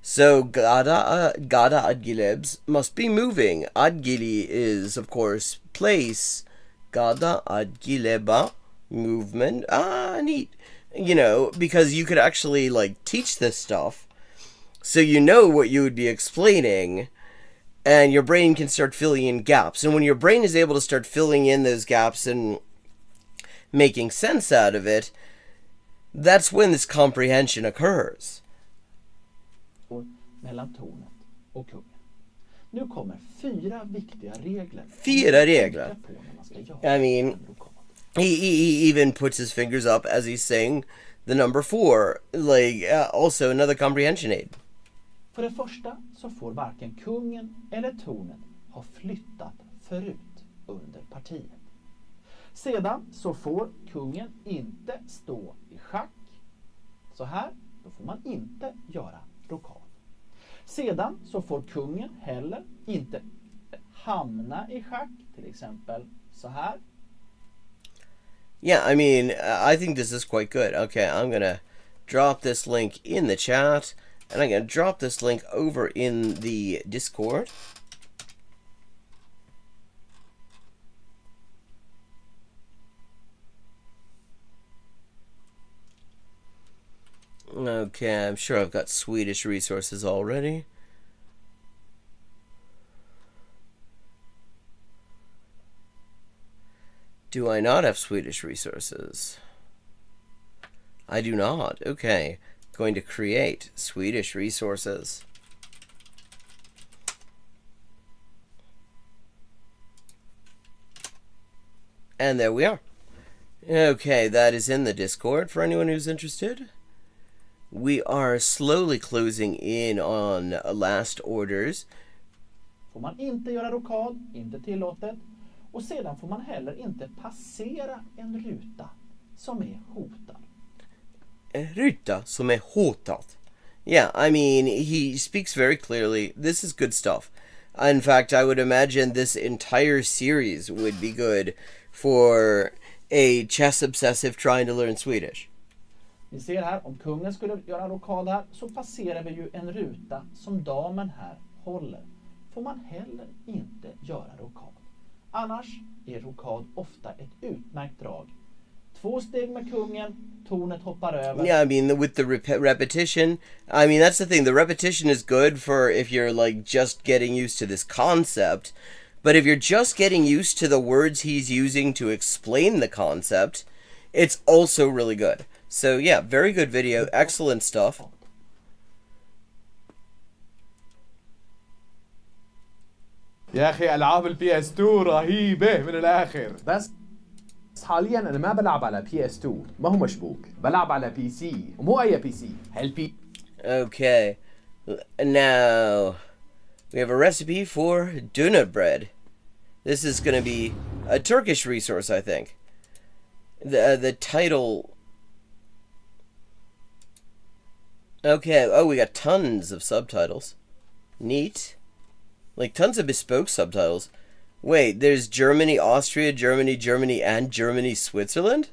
So, gada adgilebs must be moving. Adgili is, of course, place. Gada adgileba, movement. Ah, neat. You know, because you could actually, like, teach this stuff, so you know what you would be explaining, and your brain can start filling in gaps. And when your brain is able to start filling in those gaps and making sense out of it, that's when this comprehension occurs.
Mellan tornet och kungen. Nu kommer 4 viktiga regler.
4 regler.
På när man ska göra
I mean,
en rockad.
he even puts his fingers up as he's saying the number 4. Like, also another comprehension aid.
För det första så får varken kungen eller tornet ha flyttat förut under partiet. Sedan så får kungen inte stå i schack. Så här, då får man inte göra rockad. Sedan så får kungen heller inte hamna i schack, till exempel så här.
Yeah, I mean, I think this is quite good. Okay, I'm gonna drop this link in the chat, and I'm gonna drop this link over in the Discord. Okay, I'm sure I've got Swedish resources already. Do I not have Swedish resources? I do not. Okay. Going to create Swedish resources. And there we are. Okay, that is in the Discord for anyone who's interested. We are slowly closing in on last orders.
Får man inte göra rockad, inte tillåtet. Och sedan får man heller inte passera en ruta som är hotad.
En ruta som är hotad. Yeah, I mean, he speaks very clearly. This is good stuff. In fact, I would imagine this entire series would be good for a chess obsessive trying to learn Swedish.
Ni ser här, om kungen skulle göra en rockad här så passerar vi ju en ruta som damen här håller. Får man heller inte göra rockad. Annars är rockad ofta ett utmärkt drag. 2 steg med kungen, tornet hoppar över.
Yeah, I mean, with the repetition, I mean, that's the thing. The repetition is good for if you're, like, just getting used to this concept. But if you're just getting used to the words he's using to explain the concept, it's also really good. So, yeah, very good video. Excellent stuff.
يا اخي العاب البي اس 2 رهيبه من الاخر. بس حاليا انا ما بلعب على بي اس 2، ما هو مشبوك، بلعب على بي سي، ومو اي بي سي، هالبي.
Okay, now we have a recipe for donut bread. This is going to be a Turkish resource, I think. The title. Okay, oh, we got tons of subtitles. Neat. Like tons of bespoke subtitles. Wait, there's Germany, Austria, Germany, and Germany, Switzerland?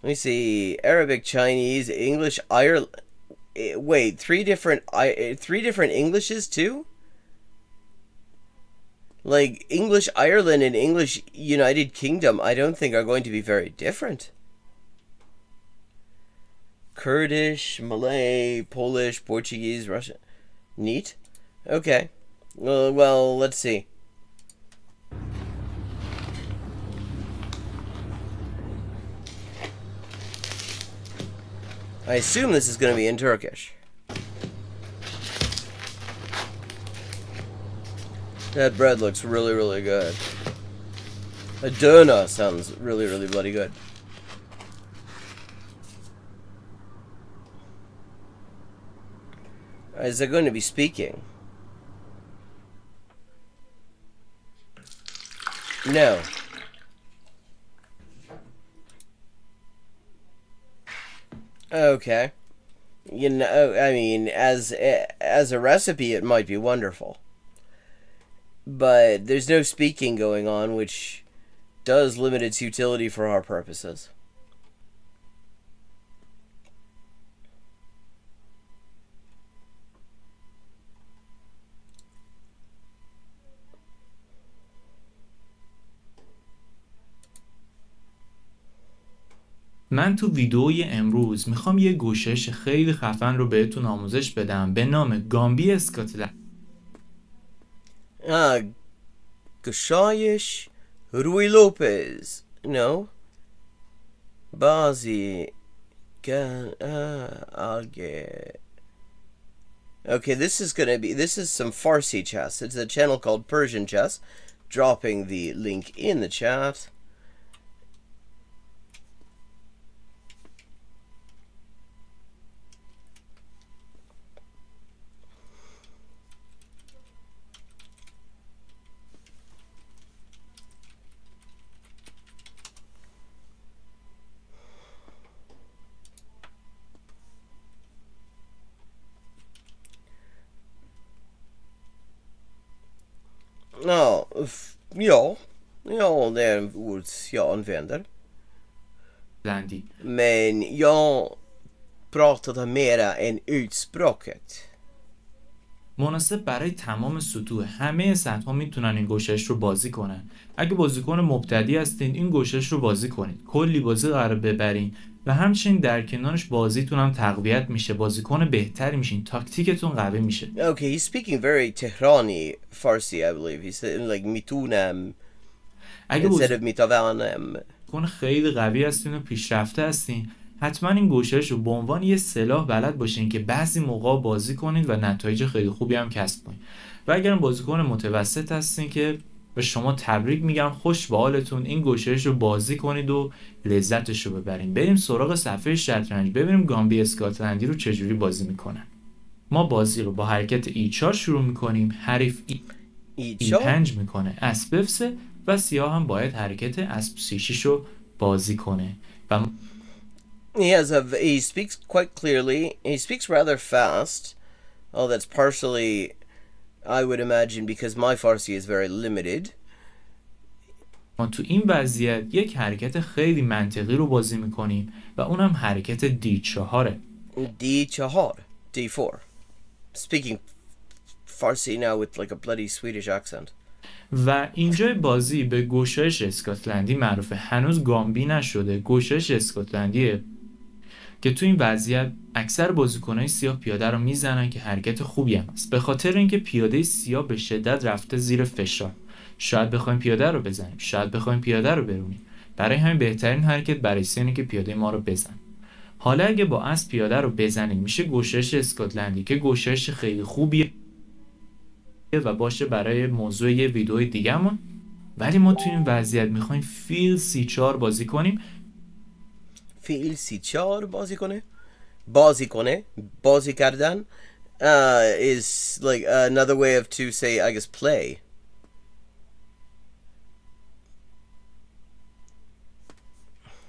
Let me see. Arabic, Chinese, English, Ireland. Wait, three different Englishes too? Like English Ireland and English United Kingdom, I don't think are going to be very different. Kurdish, Malay, Polish, Portuguese, Russian. Neat. Okay. Well, let's see. I assume this is going to be in Turkish. That bread looks really, really good. A donut sounds really, really bloody good. Is it going to be speaking? No. Okay. You know, I mean, as a recipe, it might be wonderful. But there's no speaking going on, which does limit its utility for our purposes.
من تو ویدئوی امروز میخوام یه گشایش خیلی خفن رو بهتون آموزش بدم به نام گامبی اسکاتلند.
گشایش روی لوپز. No. Bazi. I'll get. Okay, this is some Farsi chess. It's a channel called Persian Chess. Dropping the link in the chat. Ja, det är en ord jag använder. Men jag pratade mera än utspråket.
مناسب برای تمام سطوح همه سطح میتونن این گشایش رو بازی کنن. اگه بازیکن مبتدی هستین این گشایش رو بازی کنید. کلی بازی قرار ببرین و همچنین در کنارش بازیتون هم تقویت میشه. بازیکن بهتری میشین. تاکتیکتون قوی میشه.
Okay, he's speaking very Tehrani Farsi, I believe. He's like mitunam instead of mitavanam.
کن خیلی قوی هستین و پیشرفته هستین حتما این گشایش رو به عنوان یه سلاح بلد باشین که بعضی موقع بازی کنید و نتایج خیلی خوبی هم کسب کنید. و اگر بازیکن متوسط هستین که به شما تبریک میگم، خوش به حالتون، این گشایش رو بازی کنید و لذتش رو ببرین. بریم سراغ صفحه شطرنج ببینیم گامبی اسکاتلندی رو چجوری بازی میکنن. ما بازی رو با حرکت E4 شروع میکنیم. حریف E5 میکنه، اسب F3 و سیاه هم باید حرکت اسب C6 رو بازی کنه. و
he speaks quite clearly. He speaks rather fast. Oh, that's partially, I would imagine, because my Farsi is very limited.
ما تو این وضعیت یک حرکت خیلی منطقی رو بازی میکنیم و اونم حرکت D4.
D4. D4. Speaking Farsi now with like a bloody Swedish accent.
و اینجای بازی به گشایش اسکاتلندی معروفه. هنوز گامبی نشده. گشایش اسکاتلندیه که تو این وضعیت اکثر بازیکنای سیاه پیاده رو میزنن که حرکت خوبی هم است. به خاطر اینکه پیاده سیاه به شدت رفته زیر فشار. شاید بخوایم پیاده رو بزنیم، شاید بخوایم پیاده رو برونیم. برای همین بهترین حرکت برای اینه که پیاده ما رو بزن. حالا اگه با اسب پیاده رو بزنیم میشه گشایش اسکاتلندی که گشایش خیلی خوبیه. و باشه برای موضوع یه ویدیو دیگه‌مون. ولی ما تو این وضعیت میخوایم فیل C4 بازی کنیم.
فیل C4 بازی کنه بازی کردن is like another way of to say I guess play.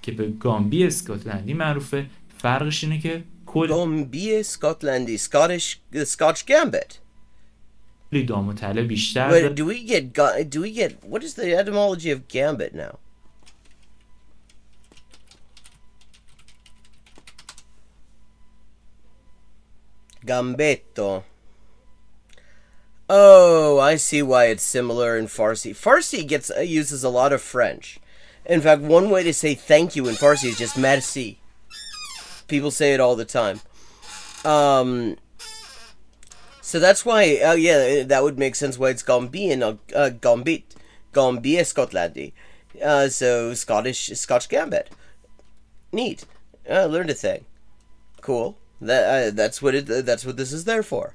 که به گامبی اسکاتلندی معروفه. فرقش اینه که
گامبی اسکاتلندی Scotch Gambit.
کلی دام و تله بیشتر
Wait, do we get what is the etymology of gambit now? Gambetto. Oh, I see why it's similar in Farsi. Farsi uses a lot of French. In fact, one way to say thank you in Farsi is just merci. People say it all the time. So that's why, yeah, that would make sense why it's Gambian, Gambit, Gambia Scotlandi. So Scotch Gambit. Neat. I learned a thing. Cool. That's what this is there for.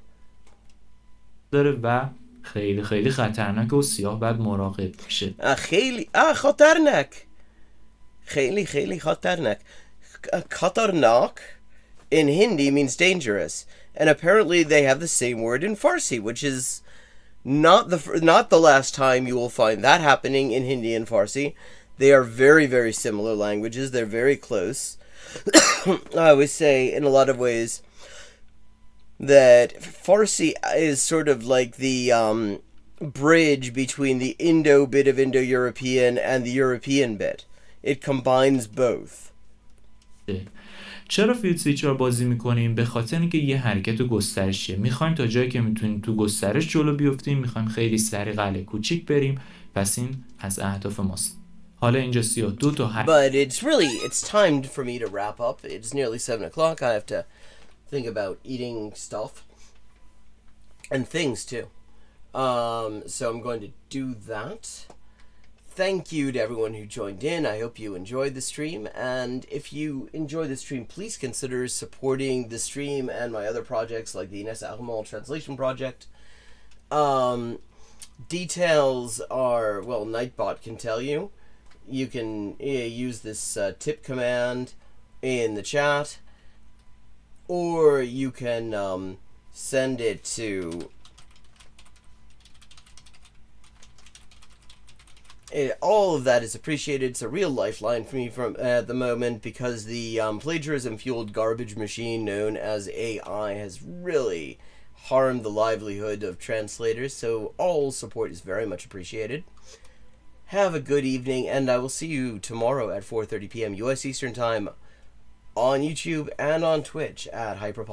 داره و خیلی خیلی خطرناک و سیاه باید مراقب بشه.
خطرناک. خیلی خطرناک. Khatarnak in Hindi means dangerous, and apparently they have the same word in Farsi, which is not the last time you will find that happening in Hindi and Farsi. They are very, very similar languages. They're very close. I always say, in a lot of ways, that Farsi is sort of like the bridge between the Indo bit of Indo-European and the European bit. It combines both.
چرا فیل C4 بازی میکنیم؟ به خاطر اینکه یه حرکت گسترشیه. میخوایم تا جایی که میتونیم تو گسترش جلو بیفتیم، میخوایم خیلی سریع قلعه کوچیک بریم. پس این از اهداف ماست. حالا اینجا 32 تا
But it's time for me to wrap up. It's nearly 7 o'clock. I have to think about eating stuff and things too. So I'm going to do that. Thank you to everyone who joined in. I hope you enjoyed the stream. And if you enjoy the stream, please consider supporting the stream and my other projects like the Ines Ahmal translation project. Details are, well, Nightbot can tell you. You can use this tip command in the chat, or you can send it to all of that is appreciated. It's a real lifeline for me from at the moment, because the plagiarism fueled garbage machine known as AI has really harmed the livelihood of translators, so all support is very much appreciated. Have a good evening, and I will see you tomorrow at 4:30 p.m. US Eastern Time on YouTube and on Twitch at Hyper